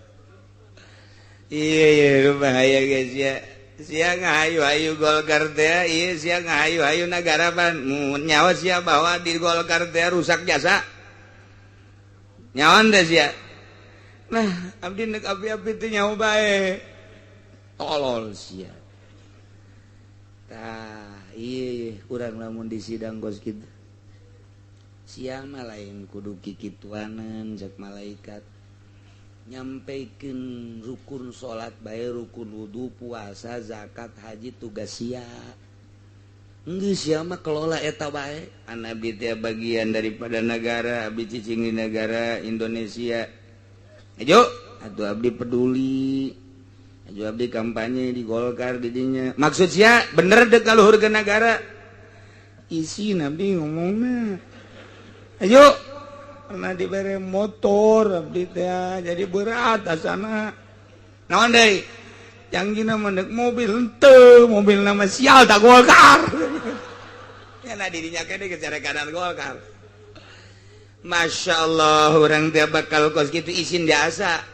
Speaker 1: iya bahaya guys ya sia ngahayu-hayu Golkar teh ieu sia ngahayu-hayu nagara ban nyawa sia bahwa di Golkar teh rusak jasa nyawan deh sia nah abdi nek api-api teh nyawa bae tolol sia tah iya urang lamun di sidang gos kitu sia mah lain kudu kikituanan jak malaikat nyampaikeun rukun salat bae rukun wudu puasa zakat haji tugas sia geus sia mah kelola eta bae an abdi teh bagian daripada negara abdi cicing di negara Indonesia ajo atuh abdi peduli ajo abdi kampanye di Golkar di dinya maksud sia bener dek kaluhurkeun negara isi nabi ngomongna ayo pernah diberi motor abdi teh jadi berat asana naon deui jangjina mendek mobil henteu mobil nama sial tak Golkar ya na dirinya kene kecerekanan Golkar Masya Allah orang teh bakal kos gitu izin biasa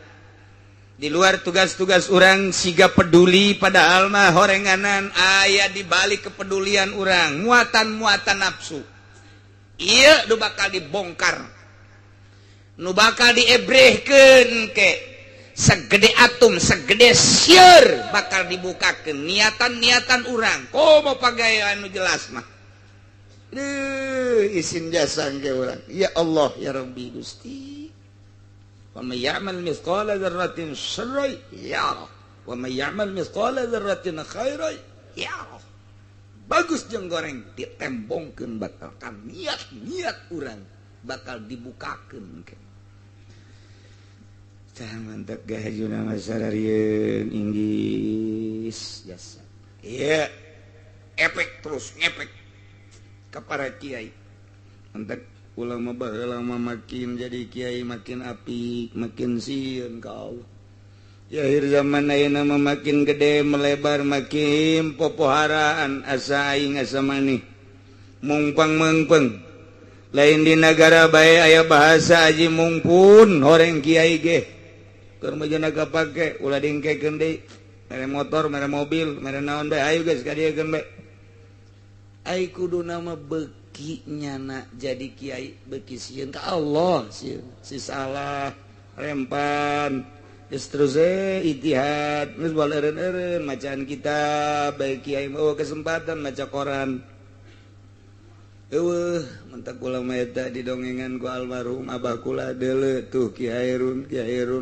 Speaker 1: di luar tugas-tugas orang siga peduli padahal mah horenganan aya di balik kepedulian orang muatan-muatan nafsu iya nu bakal dibongkar nu bakal diebrehkeun ke segede atom segede sieur bakal dibukakeun niatan-niatan urang komo pagawean nu jelas mah izin jasa ke urang ya Allah ya Rabbi Gusti wa may ya'mal mithqala dzarratin syarran yarah wa may ya'mal mithqala dzarratin khairan yarah bagus jeung goreng ditembongkeun bakal kan niat urang bakal dibukakeun ke tah mantap gahajuna masararieun inggis jasa iya efek terus ngefek ka para kiai mantap ulama baheula makin jadi kiai makin apik makin sieun ka Allah ya akhir zaman ayeuna makin gede melebar makin popoharaan asa aing asa maneh mungpang mengpeng lain di negara bae aya bahasa aji mungpun horeng kiai ge keur mejana kapake ulah dingkekeun deui mere motor mere mobil mere naon bae ayo geus ka dieu keun bae ai kudu nama beuki nyana jadi kiai beuki sieun ka Allah sieun si salah rempan geus terus ijtihad geus bae eureun-eureun macaan kitab bae kiai mah kesempatan maca koran eueuh mentak ulama eta didongengan ku almarhum abah kula deuleu tuh Ki Hairun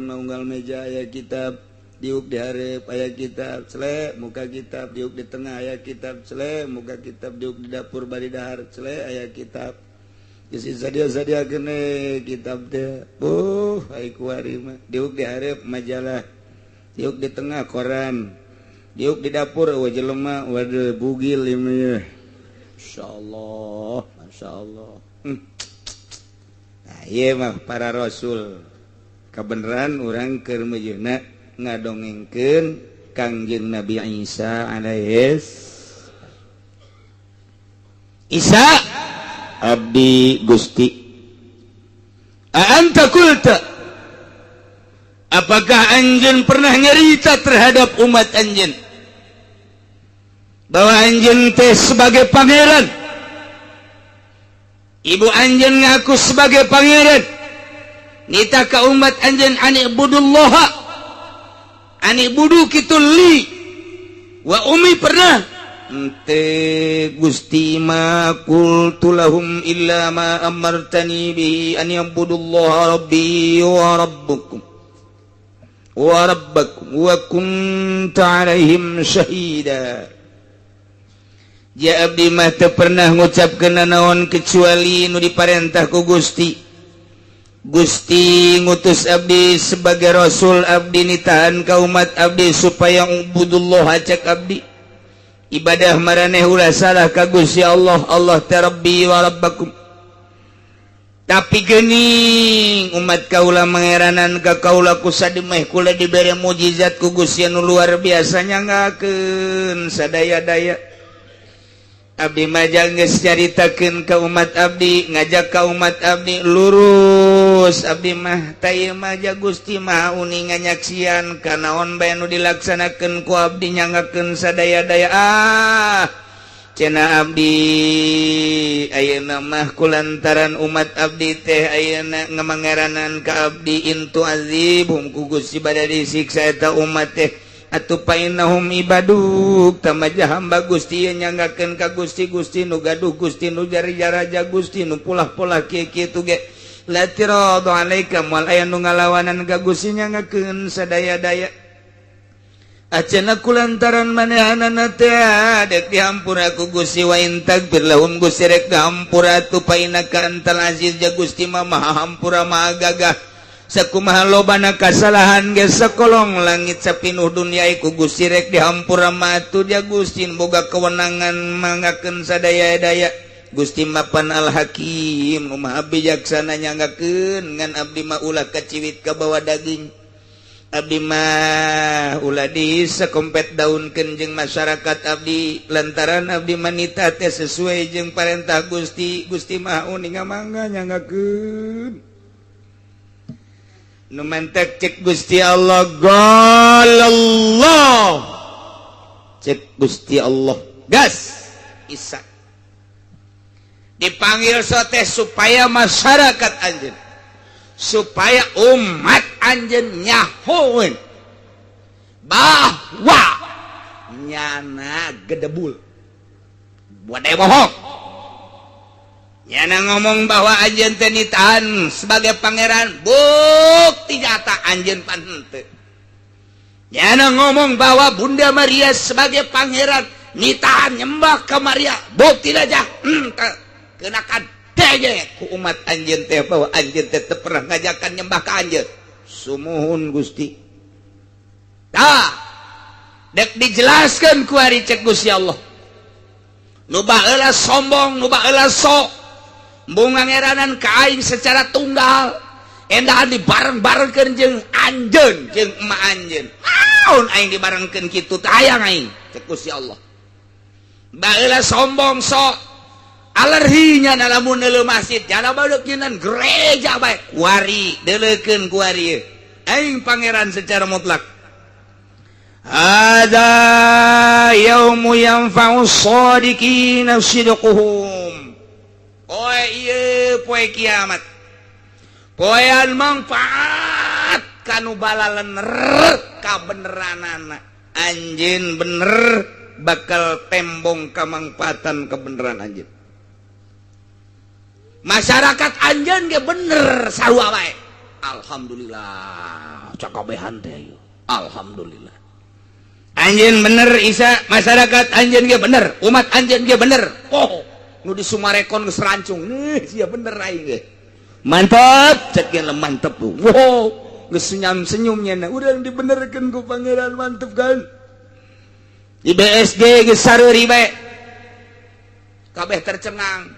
Speaker 1: mah unggal meja aya kitab diuk di hareup aya kitab celek muka kitab diuk di tengah aya kitab celek muka kitab diuk di dapur bari dahar celek aya kitab geus sadia-sadiakeun kitab teh ai kuari mah diuk di hareup majalah diuk di tengah koran diuk di dapur jelema waduh bugil ieu Masya Allah nah iya mah para rasul kebenaran orang keur mejeuna ngadongengkeun Kangjeng Nabi Isa alaihis Isa abdi Gusti anta qulta apakah anjeun pernah nyarita terhadap umat anjeun bahwa anjeun teh sebagai pangeran ibu anjeun ngaku sebagai pangeran nita ka umat anjeun ani budullaha ani budu kitu li wa umi pernah ente Gusti ma qultu lahum illa ma amartani bihi an yabudullaha rabbi wa rabbukum wa rabbakum wa kunta alaihim syahida ja abdi mah teu pernah ngucapkeun naon kecuali nu diparentah ku Gusti Gusti ngutus abdi sebagai rasul abdi nitahan ka umat abdi supaya ubudullah cek abdi ibadah maraneh ulah salah ka Gusti Allah Allah ta rabbi wa rabbakum tapi geuning umat kaula mangeranan ka kaula ku sademeh kula dibere mukjizat ku Gusti anu luar biasa nyangakeun sadaya-daya abdi mah geus caritakeun ka umat abdi ngajak ka umat abdi lurus abdi mah taya mah Gusti mah uning nganyaksian kanaon bae nu dilaksanakeun ku abdi nyangakeun sadaya-daya cenah abdi ayeuna mah kulantaran umat abdi teh ayeuna ngamangeranan ka abdi intu azibhum ku Gusti bade disiksa eta umat teh atuh painahum ibaduk tamaja hamba Gusti nyanggakeun ka Gusti Gusti nu gaduh Gusti nu jari-jaraja Gusti nu pulah-pulah kieu-kieu ge la tiradu alaikam wal aya nu ngalawanan ka Gusti nyanggakeun sadaya-daya acenah kulantaran manehanana teh dek dihampura ku Gusti wa intagfir lahum Gusti rek ngahampura atuh painaka antal aziz ja Gusti mah maha hampura maha gagah sakumaha lobana kasalahan ge sakolong langit sapinuh dunia iku Gusti rek dihampura matu dia Gusti boga kewenangan mangakeun sadaya-daya Gusti mapan al hakim nu maha bijaksana nyanggakeun ngan abdi mah ulah kaciwit ka bawa daging abdi mah ulah disakompet daunkeun jeung masyarakat abdi lantaran abdi manita teh sesuai jeung parentah Gusti Gusti mah uning mangga nyanggakeun nu mantek cek Gusti Allah galallah cek Gusti Allah gas isa dipanggil soteh supaya masyarakat anjeun supaya umat anjeun nyahoeun bahwa nyana gedebul buat bohong nyana ngomong bahwa anjeun teh nitahan sebagai pangeran bukti nyata anjeun pan henteu nyana ngomong bahwa Bunda Maria sebagai pangeran nitahan nyembah ka Maria bukti aja kenakan dege ku umat anjeun teh bahwa anjeun teh teu pernah ngajakan nyembah ka anjeun sumuhun Gusti tah dek dijelaskeun ku ari cek Gusti Allah nu baheula sombong nu baheula sok ngangeranan ka aing secara tunggal endahan dibareng-barengkeun jeung anjeun jeung emak anjeun naon aing dibarengkeun kitu teh hayang aing cek Gusti Allah baheula sombong sok alerginya na lamun neuleuh masjid jana badeuk nyeunan gereja bae kuari deuleukeun kuari aing pangeran secara mutlak hadza yaumu yanfa'us shadiqina sidquhum poe ieu poe kiamat poean manfaat kanu balalener kabeneranana anjeun bener bakal tembong kamangfaatan kebeneran anjeun masyarakat anjeun ge bener sarua wae alhamdulillah cakabehan teh alhamdulillah anjeun bener isa masyarakat anjeun ge bener umat anjeun ge bener nu disumarekon geus rancung sia bener aing ge mantap cek ge mantep wow geus senyum-senyumnya urang dibenerkeun ku pangeran mantep kan di BSD geus sareuri bae kabeh tercengang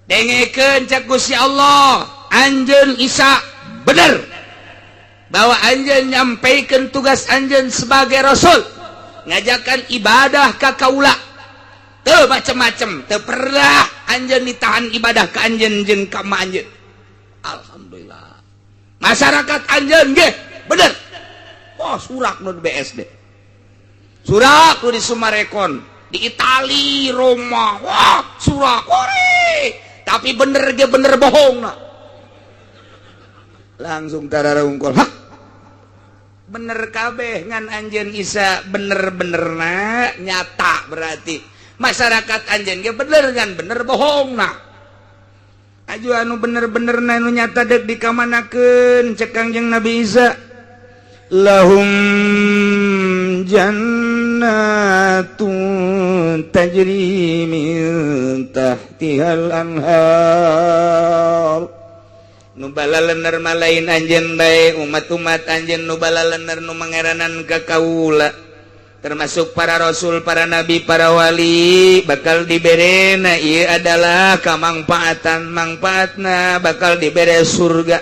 Speaker 1: dengekeun cek Gusti Allah anjeun Isa bener bahwa anjeun nyampaikeun tugas anjeun sebagai rasul ngajakan ibadah ka kaula teu macem-macem teu pernah anjeun ditahan ibadah ka anjeun jeung ka ma anjeun. Alhamdulillah. Masyarakat anjeun ge bener. Oh, surak nu di BSD. Surak nu di Sumarekon, di Itali, Roma. Wah, surak ore. Tapi bener ge bener bohongna. Langsung tararungkul. Hah? Bener kabeh ngan anjeun Isa bener-benerna nyata berarti. Masyarakat anjeun ge bener ngan bener bohongna. Aju anu bener-benerna anu nyata dek dikamanakeun cek Kangjeng Nabi Isa. Lahum jannatun tajri min tahtihal anhar. Nu balaleuneur mah lain anjeun bae umat-umat anjeun nu balaleuneur nu mangeranan ka kaula termasuk para rasul, para nabi, para wali bakal diberena ieu adalah manfaatna bakal dibere surga.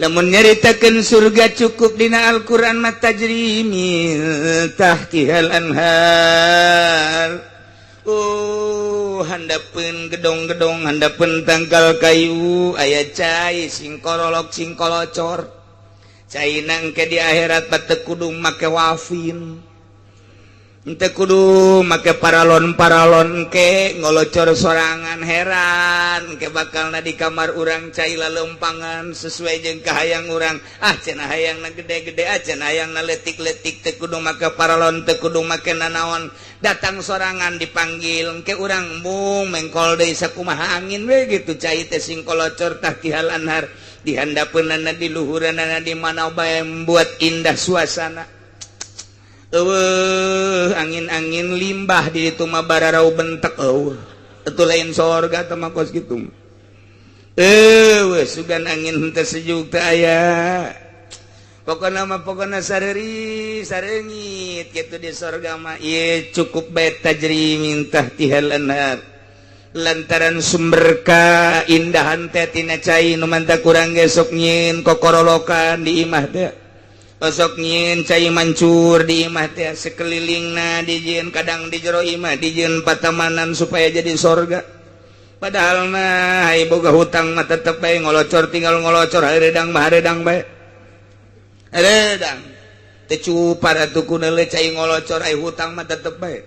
Speaker 1: Lamun nyaritakeun surga cukup dina Al-Qur'an mah tajri min tahtihal anhar. Handapeun gedong-gedong, handapeun tangkal kayu, aya cai sing korolok sing kolocor. Caina engke di akhirat teu kudu make wafin. Teu kudu make paralon-paralon engke ngolocor sorangan heran, engke bakalna di kamar urang cai laleumpagan sesuai jeung kahayang urang. Ah cenah hayangna gede-gede, ah cenah hayangna leutik-leutik teu kudu make paralon, teu kudu make nanaon. Datang sorangan dipanggil engke urang mung mengkol deui sakumaha angin we gitu cai teh sing kolocor tahtihal anhar di handapeunana di luhureunana di mana bae membuat indah suasana. Angin-angin limbah di ditu mah bararau bentek. Itu lain sorga teh mah kos kitu. Sugan angin teu sejuk teh aya. Pokona sareuri sareungit kitu di sorga mah ieu cukup bae tajri min tahtihal anhar. Lantaran sumber kaindahan teh tina cai nu manta kurang ge sok nyieun kokorolokan di imah teh. Sok nyieun cai mancur di imah teh sekelilingna dijieun kadang di jero imah dijieun patamanan supaya jadi sorga. Padahal mah hai boga hutang mah tetep bae ngolocor tinggal ngolocor hareudang mah hareudang bae. Hareudang. Teu cupar atuh kunaon cai ngolocor ai hutang mah tetep bae.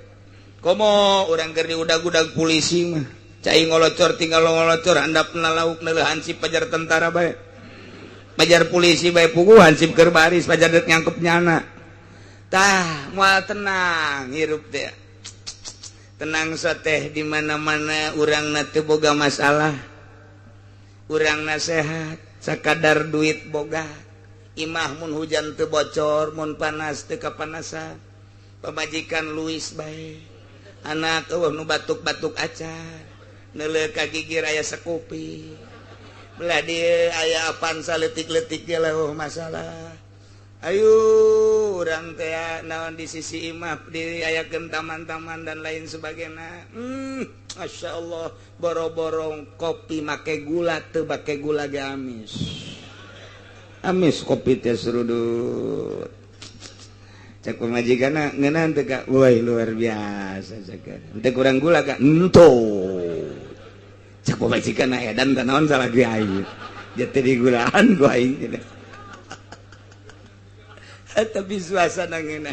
Speaker 1: Komo urang keur diudag-udag polisi mah. Cai ngolocor tinggal ngolocor handapna lauk neuleuh hansip pajar tentara bae. Pajar polisi bae puguh hansip keur baris pajar deuk nyangkep nyana. Tah moal tenang hirup teh. Tenang sateh di mana-mana urangna teu boga masalah. Urangna sehat, sakadar duit boga. Imah mun hujan teu bocor, mun panas teu kapanasan. Pamajikan luis bae. Anak eueuh nu batuk-batuk acan. Neuleuh ka gigir aya sakupi. Belah dia aya apaan saletik-letik ge lah masalah. Ayo urang teh naon di sisi imah diayakeun taman-taman dan lain sebagainya. Masya Allah boro-boro kopi make gula teu make gula ge amis. Amis kopi teh serudut. Cek pemajikanna ngeunaan teh ka, woi luar biasa cek. Teu kurang gula ka? Entuh. Cak pemajikan edan tanaon salah gue aing jatuh di gulaan gue aing tapi suasana ngeunah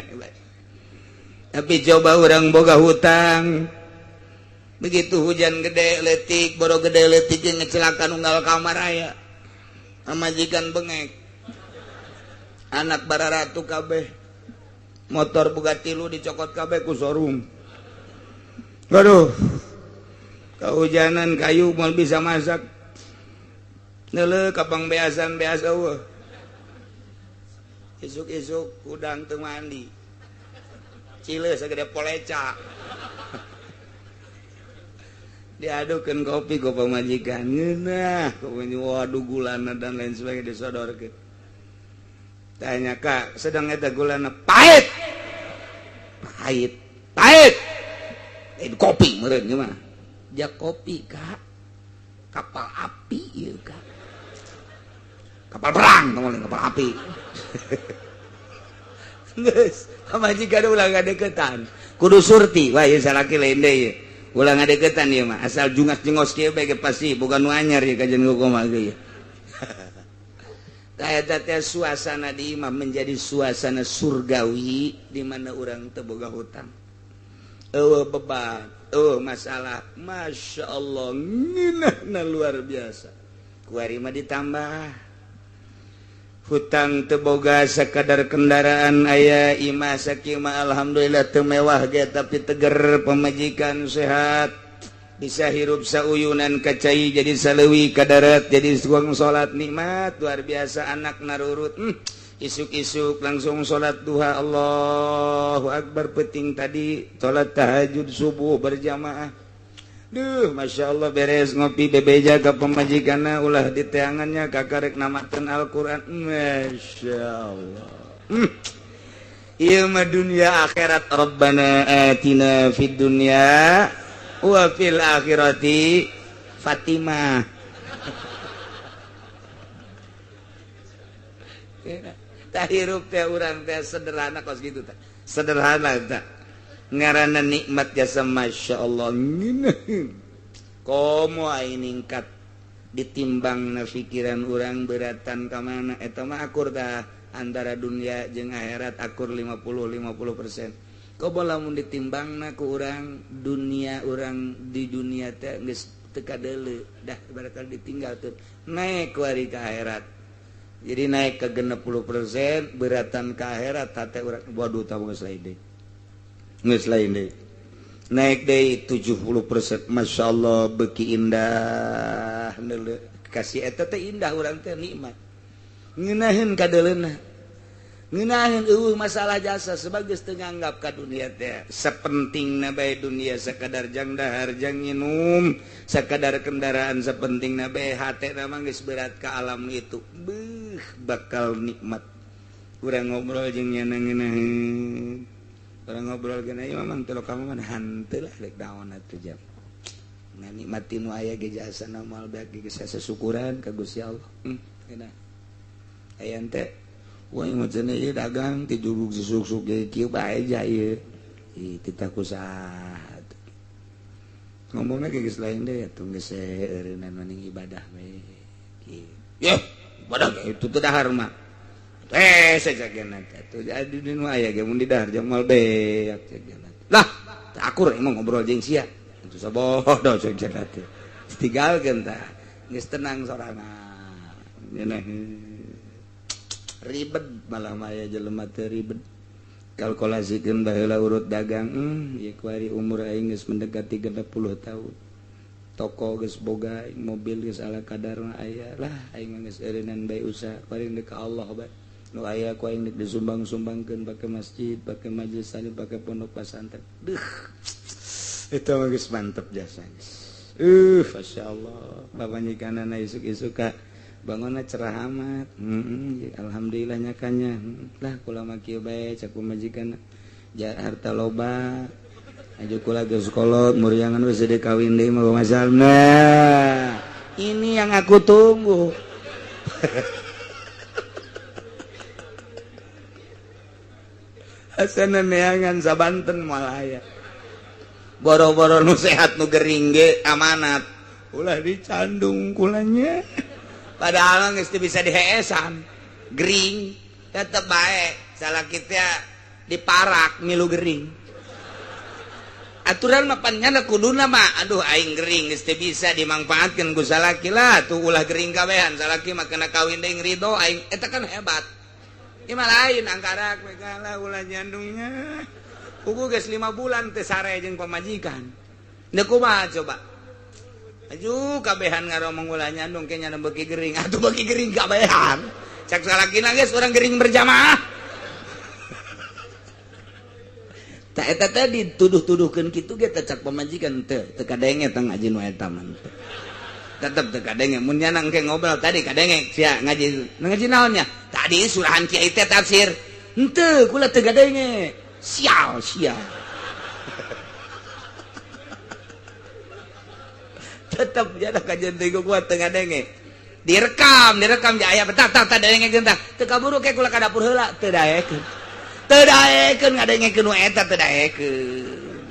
Speaker 1: tapi coba orang boga hutang begitu hujan gede letik boro gede letik yang ngecelakan unggal kamar aya majikan bengek anak bararatu kabeh motor Bugatti lu dicokot kabeh ku showroom. Aduh kehujanan kayu mal bisa masak neuleuh kapang beasan beas eueuh isuk-isuk udang teu mandi cileuh sagede poleca diadukeun kopi ku pamajikan ngeunah waduh gulana dan lain sebagainya disodorkeun tanya Kak sedang eta gulana pahit kopi meureun gimana dia kopi Kak kapal api ieu Kak kapal perang ngomongin kapal api geus pamajikan ulah ngadeukeutan kudu surti wah ieu salaki lain deui ulang ngadegetan ieu mah asal jungas jengos kieu bae pasti bukan nu anyar ya kajen kumaha ge. Eta teh suasana di imam menjadi suasana surgawi di mana urang teu boga hutang. Eueuh beban, masalah, masya Allah, ngeunahna luar biasa. Kuari mah ditambah hutang teu boga sakadar kendaraan aya imah sakieu mah alhamdulillah teu mewah ge tapi teger pamajikan sehat bisa hirup sauyunan kacai jadi saleuwi ka darat jadi suang salat nikmat luar biasa anak narurut isuk-isuk langsung salat duha Allahu akbar penting tadi salat tahajud subuh berjamaah. Duh, masya Allah beres ngopi bebeja ke pemajikanna ulah di teangannya kakarek namakeun Al-Quran. Masya Allah. Ieu mah dunia akhirat. Rabbana atina fid dunya wa fil akhirati Fatimah. Tah hirup teh urang teh sederhana kos gitu tah. Sederhana tah. Ngaranna nikmat jasa masya Allah komo aing ningkat ditimbang na pikiran urang beratan ka mana eta mah akur tah antara dunia jeung akhirat akur 50% komo lamun ditimbangna ku urang dunia urang di dunia teh geus teu kadeuleu dah barakal ditinggal teu naik ku ari ka akhirat jadi naik ke 60% beratan ka akhirat teh urang waduh tah geus lain deui nges lain deh naik deh 70%. Masya Allah beki indah kasih eta teh indah urang teh nikmat ngeunaheun kadeleuna ngeunaheun eueuh masalah jasa sebagus teu nganggap ka dunia teh sapentingna bae dunia sakadar jang dahar jang nginum sakadar kendaraan sapentingna bae hatena mah geus berat ka alam itu beuh bakal nikmat urang ngobrol jeung nyana ngeunaheun orang ngobrol gini, ya memang telo kamu mana hantu lah, lek dawan atuh jam. Nah nikmati nu aya ge jasa namal bae ge sasa syukuran ka Gusti Allah. Cenah. Aya teh, wah imah cenah ieu dagang ti jurug susuk-susuk ge kieu bae ja ieu. Ih titah kusaha. Ngomongna ge geus lain deui atuh geus eueureunana maning ibadah we. Kieu. Yeh, ibadah itu teh dahar mah. Sejagenna tuh jadi nu aya ge mun di dahar jamal beak sejagenna. Lah, akur emang ngobrol jeung sia. Itu sabodo sejagenna teh. Tinggalkeun tah. Geus tenang sorangan. Cenah. Ribet malah maya jelema teh ribet. Kalkulasikeun baheula urut dagang, ieu kuari umur aing geus mendekati 60 tahun. Toko geus boga, mobil geus ala kadarna aya. Lah aing geus eureunnan bae usaha paring ka Allah bae. Nu aya ku aing disumbang-sumbangkeun pake masjid, pake majelis taklim, pake pondok pesantren. Duh. Itu mah geus mantep jasa geus. Masya Allah. Bapanjikanana isuk-isuk ka bangunna cerah amat. Alhamdulillah nyakanya. Lah kula mah kieu bae cak pamajikanna. Harta loba. Aju kula geus kolot muriangan wis de kawin deui mah masalah. Nah, ini yang aku tunggu. Asana neangan sabanten malaya. Boro-boro nu sehat nu gering ge amanat. Ulah dicandung kulanya. Padahal geus teu bisa diheesan. Gering tetep bae salaki teh diparak milu gering. Aturan mah panjana kuduna mah aduh aing gering geus teu bisa dimangpaatkeun ku salaki lah tuh ulah gering kabehan salaki mah kena kawin deui ridho aing eta kan hebat. Ieu mah lain angkara megala ulah nyandungnya. Kuku geus 5 bulan teh sare jeung pamajikan. Nya kumaha coba? Aju kabehan ngaromong ulah nyandung ke nya beuki gering. Atuh beuki gering kabehan. Cak salakina geus urang gering berjamaah. Tak eta teh dituduh-tuduhkeun kitu ge teh cak pamajikan teu kadenge teh ngaji nu eta mah. Tetep teu kadenge mun nya nang ke ngobrol tadi kadenge sia ngaji naonnya? Tadi surahan kiai teh tafsir. Henteu kula teu kadenge. Sial. Tetep jada kajian teh gua teu kadenge. Direkam ja aya betak tak dengekeun tah. Teu kaburu ke kula ka dapur heula teu daekeun. Teu daekeun ngadengekeun nu eta teu daekeun.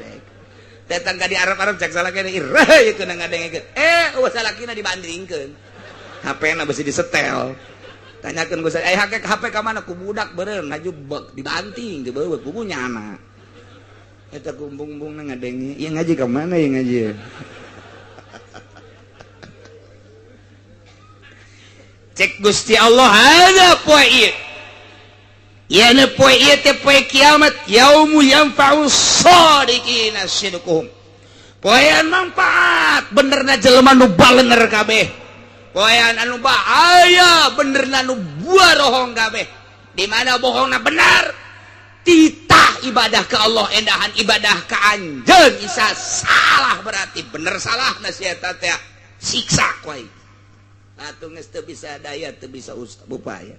Speaker 1: datang ka di Arab-Arab cek salah kene irah ieu kena ngadengekeun salakina dibandingkeun HP-na beusi disetel tanyakeun ku saya HP ka mana ku budak beureum ngajubek dibanting teu beubeuk buku nyana eta kumbung-kumbungna ngadenge ieu ngaji ka mana ieu ngaji cek Gusti Allah ada poe ieu ya na poe ieu teh poe kiamat yaumul yanfa'u shadiqina sidquhum poean manfaat benerna jelema nu balener kabeh poean anu bahaya benerna nu bohong kabeh di mana bohongna benar titah ibadah ke Allah endahan ibadah ka anjeun isa salah berarti bener salah na si eta teh siksa ku aing atuh geus teu bisa daya teu bisa upaya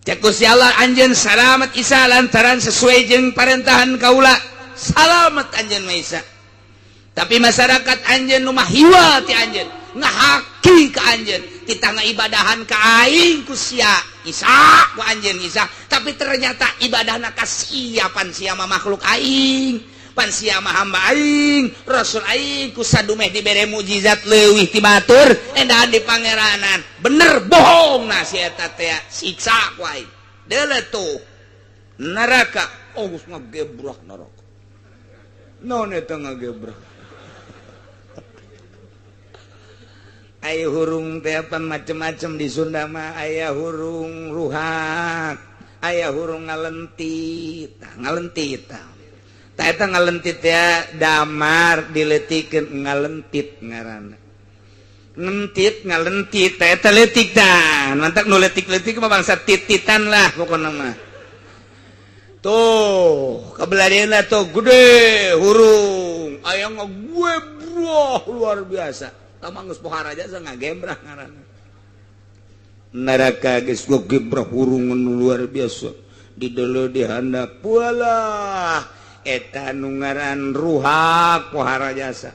Speaker 1: cek Gusti Allah anjeun salamet isa lantaran sesuai jeung parentahan kaula salamet anjeun mah isa tapi masyarakat anjeun nu mah hiwa ti anjeun ngahaki ka anjeun kita ngaibadahan ka aing ku sia isa ku anjeun isa tapi ternyata ibadahna ka sia pan sia mah makhluk aing pan sia mah hamba aing rasul aing ku sadumeh dibere mukjizat leuwih ti batur endahan di pangeranan bener bohong na si eta teh siksa ku aing deuleu tuh neraka geus ngagebrak neraka naon eta ngagebrak aya hurung teh apa macem-macem di Sunda mah aya hurung ruhak aya hurung ngalentit tah eta ngalentit ya damar dileutikeun ngalentit ngaranna ngentit ngalentit tah eta leutik tah mantak nu leutik-leutik mah bangsa tititan lah pokona mah tuh kabeladeuna tuh gede hurung aya ngagebrak luar biasa tamang geus pohara aja ngagebrak ngaranna neraka geus ngagebrak hurung luar biasa di deuleu di handap walah eta nu ngaran ruhak pohara jasa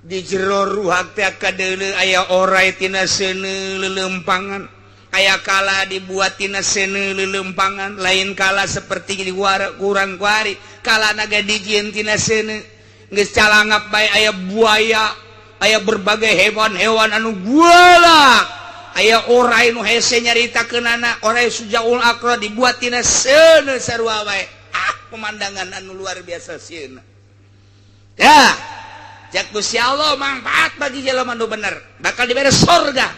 Speaker 1: di jero ruhak teh kadeuleu aya oray tina seuneu lelempangan aya kala dibuat tina seuneu lelempangan lain kala seperti di kurang kuari kala naga dijieun tina seuneu geus calangap bae aya buaya aya berbagai hewan-hewan anu galak aya oray nu hese nyaritakeunana oray sujaul akra dibuat tina seuneu sarua bae pemandangan anu luar biasa sieuna ya jak Gusti Allah manfaat bagi jelema nu bener bakal dibere surga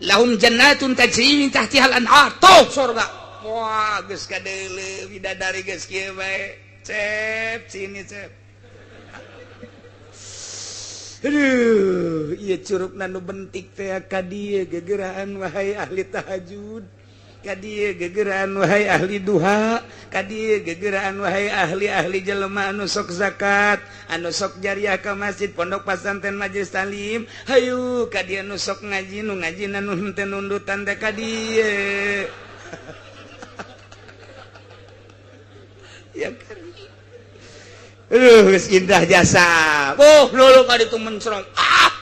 Speaker 1: lahum jannatun tajri min tahtiha al-anhar tuh surga wah geus kadeuleu bidadari geus kieu bae cep sini cep aduh ieu curugna nu bentik teh ka dieu gegeraan wahai ahli tahajud kadieu gegeraan wahai ahli duha kadieu gegeraan wahai ahli-ahli jelema anu sok zakat anu sok jariah ka masjid pondok pesantren majelis talim hayu kadieu anu sok ngaji nu ngajina nu henteu nundutan teh kadieu ya kan geus indah jasa nulu ka ditu mencrong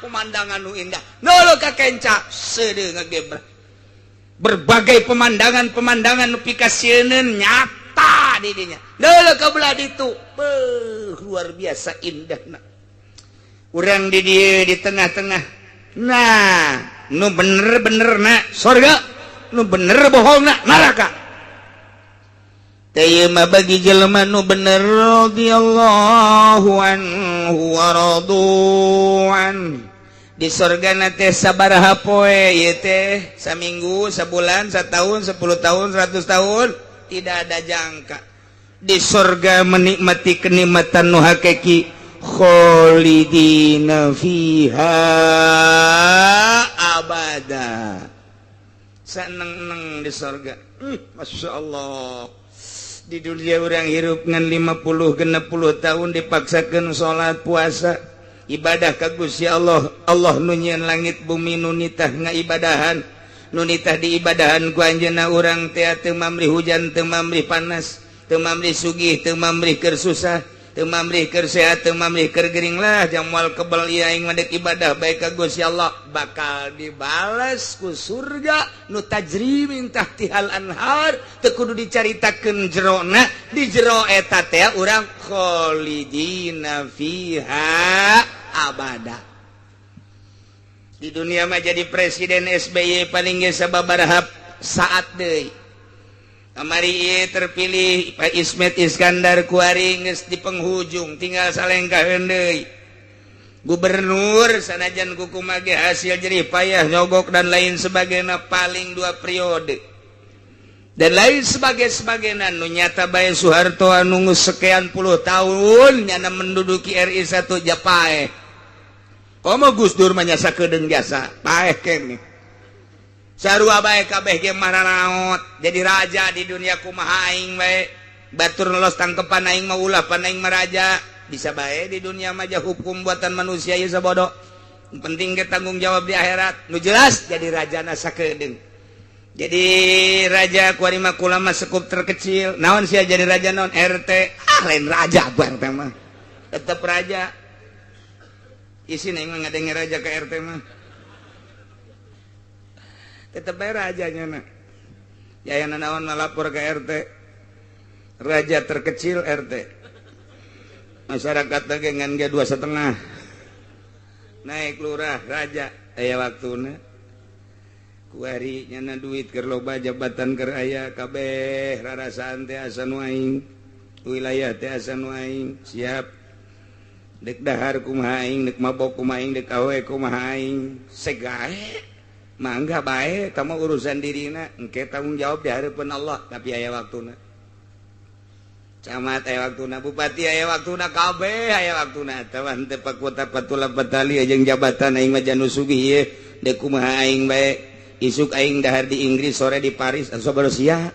Speaker 1: pemandangan nu indah nulu ka kenca seudeu ngagebrak berbagai pemandangan nu pikasieun nyata di dinya deuleu ka belah ditu luar biasa indahna urang di dieu di tengah-tengah nah nu bener-benerna surga nu bener bohongna neraka teu mah bagi jelema nu bener radhiyallahu anhu wa radu'an di surga teh sabaraha poe ieu teh saminggu sabulan satahun 10 tahun 100 tahun tidak ada jangka di surga menikmati kenikmatan nu hakiki khalidina fiha abada saneng-neng di surga Masya Allah di dunia orang hirup ngan 50 60 tahun dipaksakan sholat puasa ibadah ka Gusti Allah Allah nu nyieun langit bumi nu nitah ngaibadahan nu nitah diibadahan ku anjeunna urang teh teu mamrih hujan teu mamrih panas teu mamrih sugih teu mamrih keur susah mamrihkeun sehat teu mamrihkeun gering lah jamual kebal ieu aing mah ibadah bae ka Gusti Allah bakal dibalas ku surga nu tajri min tahtihal anhar teu kudu dicaritakeun jerona di jero eta teh urang kholidina fiha abada. Di dunia mah jadi presiden SBY paling ge sababaraha saat deui. Kamari terpilih Pak Ismet Iskandar Kuari geus di penghujung tinggal salengkaheun deui. Gubernur sanajan kukumaha ge hasil jerih payah nyogok dan lain sebagainya paling 2 periode. Dan lain sebagainya nu nyata bae Soeharto anu geus sekian puluh tahun nyana menduduki RI 1 Japae. Komo Gus Dur mah nyasa kedeung jasa paeh keneh. Sarua bae kabeh ge maranaot jadi raja di dunia kumaha aing bae batur lolos tangkepan aing mah ulah pan aing maraja bisa bae di dunia mah hukum buatan manusia ieu sabodo penting ge tanggung jawab di akhirat nu jelas jadi rajana sakedeung jadi raja kuari mah kula mah sekup terkecil naon sia jadi raja naon RT lain raja gua RT mah tetep raja isin aing mah ngadenge raja ke RT mah tetep bae rajanya na. Yayana naon ngalapor ke RT. Raja terkecil RT. Masyarakat ge ngan ge 2,5. Naik lurah raja aya waktuna. Kuari nyana duit keur loba jabatan keur aya kabeh rarasaan teh asa nu aing. Wilayah teh asa nu aing. Siap. Dek dahar kumaha aing, dek mabok kumaha aing, dek awe kumaha aing. Segae mangga bae kamu urusan dirina engke tanggung jawab di harapan Allah tapi aya waktuna camat aya waktuna bupati aya waktuna kabeh aya waktuna tawan teh pakota patula patali jeung jabatan aing mah janu sugih ieu dek kumaha aing bae isuk aing dahar di Inggris sore di Paris sabar sia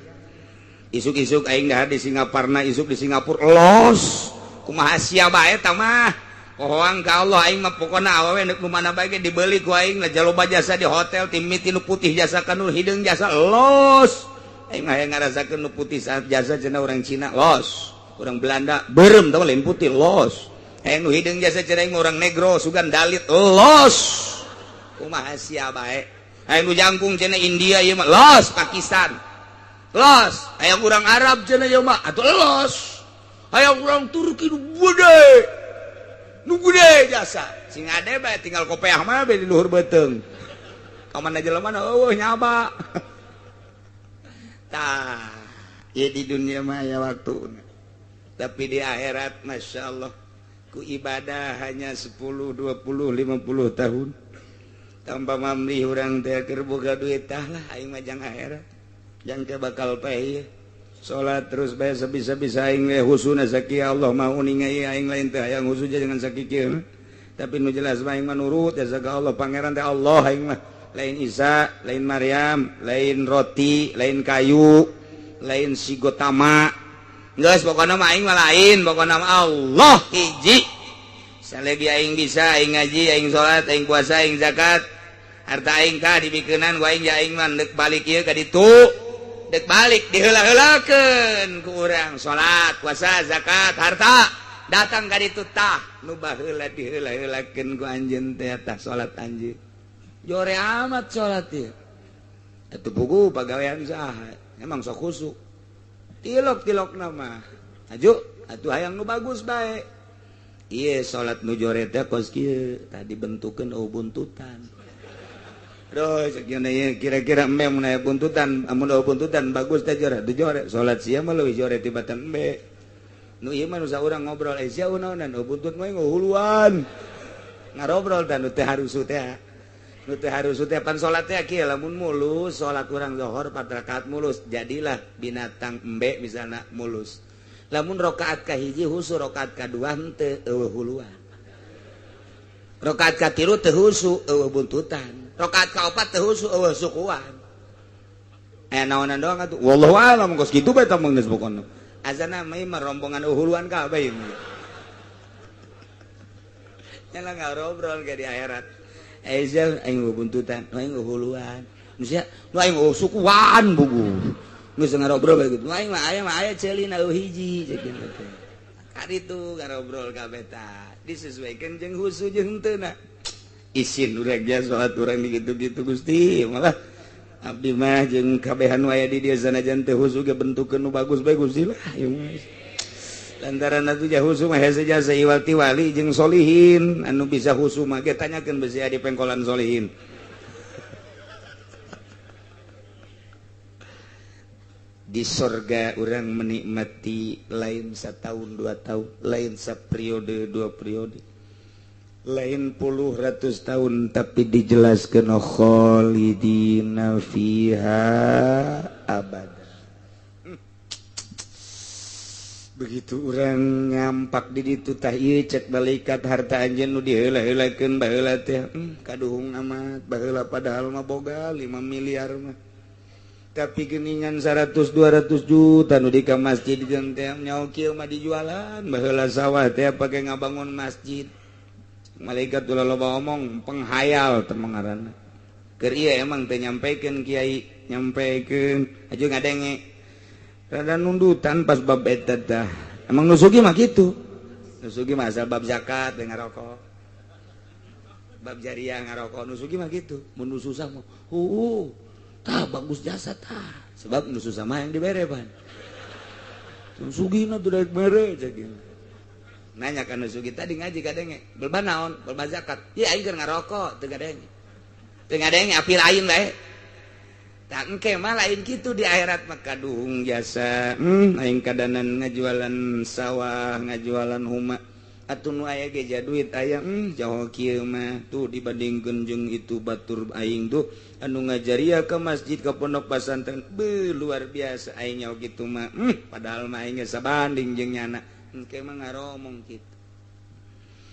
Speaker 1: isuk-isuk aing dahar di Singaparna isuk di Singapura los kumaha sia bae tah mah pohong ka Allah aing mah pokona awewe neuk nu mana bae dibeli ku aing lah jaloba jasa di hotel tim miti nu putih jasa ka nu hideung jasa los aing mah hayang ngarasakeun nu putih saat jasa cenah urang Cina los urang Belanda beureum tah lain putih los hayang nu hideung jasa cenah aing urang negro sugan dalit los kumaha sia bae hayang nu jangkung cenah India ieu mah los Pakistan los hayang urang Arab cenah ieu mah atuh los hayang urang Turki nu gede nu gede jasa sing ade bae tinggal kopeah mah bae di luhur beuteung ka mana jelema eueuh nyaba tah ieu di dunia mah aya waktuna tapi di akhirat masyaallah ku ibadah hanya 10 20 50 tahun tanpa mamrih urang teh keur boga duit tah lah aing mah jang akhirat jang teh bakal paeh salat terus bae sabisa-bisa aing we husuna sakieu Allah mau ningali aing lain teh hayang husu jangan sakieu tapi nu jelas aing mah nurut ya ka Allah pangeran teh Allah aing mah lain Isa lain Maryam lain roti lain kayu lain si Gotama geus pokona mah aing mah lain pokona mah Allah hiji salegi aing bisa aing ngaji aing salat aing puasa aing zakat harta aing ka dibikeunan ku aing ja aing mah deuk balik ieu ka ditu dek balik diheula-heulakeun ku urang salat puasa zakat harta datang ka ditu tah nu baheula diheula-heulakeun ku anjeun teh tah salat anjeun jore amat salat ieu atuh pugu pagawean saha emang sok khusuk tilok-tilokna mah aju atuh hayang nu bagus bae ieu salat nu jore teh kos kieu tah dibentukeun buntutan. Aduh, kira-kira embe mun aya buntutan, amun aya buntutan bagus teh jore, teu jore. Salat sia mah leuwih jore tibatan embe. Nu ieu mah nu saurang ngobrol, sia unaonan, buntut mah ngahuluan. Ngarobrol tah nu teh harusu teh. Nu teh harusu teh pan salat teh kieu lamun mulus, salat urang zuhur 4 rakaat mulus, jadilah binatang embe misalna mulus. Lamun rakaat kahiji husu, rakaat kadua henteu eueuh huluan. Rakaat katilu teu husu, eueuh buntutan. Rakaat kaopat teh husu eueuh sukuan. Naonan doang atuh. Wallahu a'lam geus kitu bae tah geus pokona. Azana mah rombongan uhuluan kabeh. Nyala ngarobrol ke di akhirat. Aizal aing buntutan, aing uhuluan. Nusia, nu aing sukuan bugu. Geus ngarobrol bae gitu. Aing mah aya ceulina hiji ceuk kitu. hari itu ngarobrol kabeta disesuaikan jeung husu jeung teu na isin urang ja salat urang dikitu-kitu Gusti malah abdi mah jeung kabehan waya di dieu sanajan teu husu ge bentukeun nu bagus bae Gusti lah ieu mah lantaran atuh jah husu mah hese jasa iwati wali jeung solihin anu bisa husu mah ge tanyakeun beusi di pengkolan solihin. Di surga orang menikmati lain setahun 2 tahun, lain saperiode 2 periode, lain puluh ratus tahun, tapi dijelaskan khalidina fiha abada. Begitu orang ngampak di ditu tah ieu cek malaikat harta anjeun nu diheula-heulakeun baheula teh kaduhung amat baheula padahal mah boga 5 miliar mah. Tapi geningan 100-200 juta nu di ka masjid jeung teh nyaho kieu mah dijualan baheula sawah teh pake ngabangun masjid. Malaikat ulah loba omong penghayal teh ngaranna. Keur ieu emang teh nyampekeun kiai nyampekeun aju ngadenge. Rada nundutan pas bab eta tah. Emang nusugi mah kitu. Nusugi mah asal bab zakat dengan ngarokok. Bab jariah ngarokok nusugi mah kitu. Mun nu susah mah tah bagus jasa tah sebab nu susah mah yang dibere pan sugina tuh daek mere ceuk nanya ka nu sugi tadi ngaji kadenge belba naon belba zakat ieu aing keur ngarokok teu gadenge api lain bae tah engke mah lain kitu di akhirat mah kaduhung jasa aing kadanan ngajualan sawah ngajualan huma atuh nu aya ge duit aya jauh kieu mah tuh dibandingkeun jeung itu batur aing tuh anu ngajaria ke masjid ke pondok pesantren luar biasa aing nyaho kitu mah padahal mah aing sabanding jeung nyana engke mah ngaromong kitu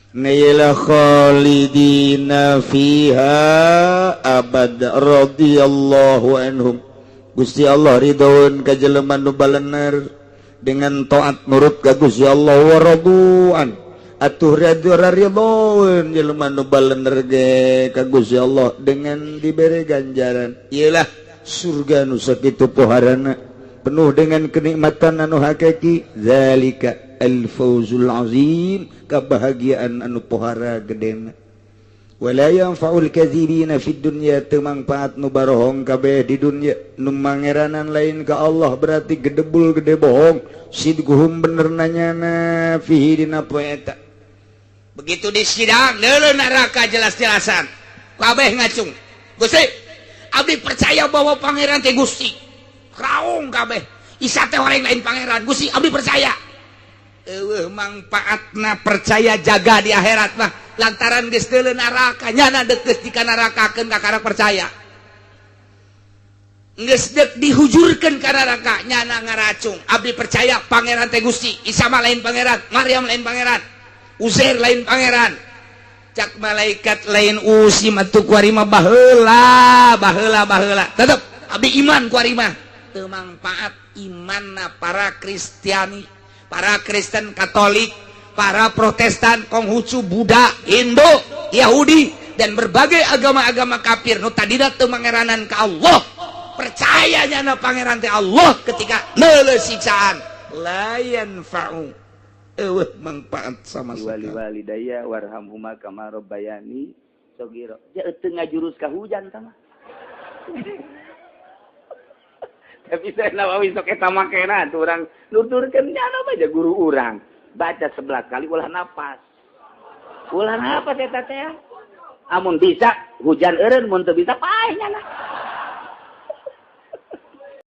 Speaker 1: Naila khalidina fiha abad radhiyallahu anhum Gusti Allah ridhoeun ka jelema nu balener dengan taat nurut ka Gusti Allah wa raduan atuh ridhoeun jelema nu balener ge ka Gusti Allah dengan diberi ganjaran ialah surga nu sakitu poharana penuh dengan kenikmatan anu hakiki zalika al-fawzul azim kebahagiaan anu pohara gedena wala yanfa'ul kadzibina fid dunya teu mangpaat nu barohong kabeh di dunya nu mangeranan lain ka Allah berarti gedebul gede bohong sidguhum bener nanyana fihi dina poe eta. Begitu di sidang neuleuh neraka jelas-jelasan kabeh ngacung Gusti abdi percaya bahwa pangeran teh Gusti raung kabeh isa teh horeng lain pangeran Gusti abdi percaya eueuh mangpaatna percaya jaga di akhirat mah lantaran geus deuleu neraka nyana deukes di kana nerakakeun ka karek percaya geus deuk dihujurkeun ka neraka nyana ngaracung abdi percaya pangeran teh Gusti Isa mah lain pangeran Maryam lain pangeran Uzair lain pangeran cak malaikat lain usim atuh kuari mah baheula tetep abdi iman kuari mah teu mangpaat imanna para Kristiani para Kristen Katolik para Protestan Konghucu Buddha Hindu Yahudi dan berbagai agama-agama kafir nu tadina teu mangeranan ka Allah percayanya na pangeran teh Allah ketika neuleuh siksaan la yanfa'u manfaat sama sekali wali daya warhamhuma kama rabbayani sagira ja teu ngajurus ka hujan tah tapi saya nawawi sok eta makena tuh urang nuturkeun nyana bae guru urang baca 11 kali ulah napas eta teh amun bisa hujan eureun mun teu bisa paeh nyana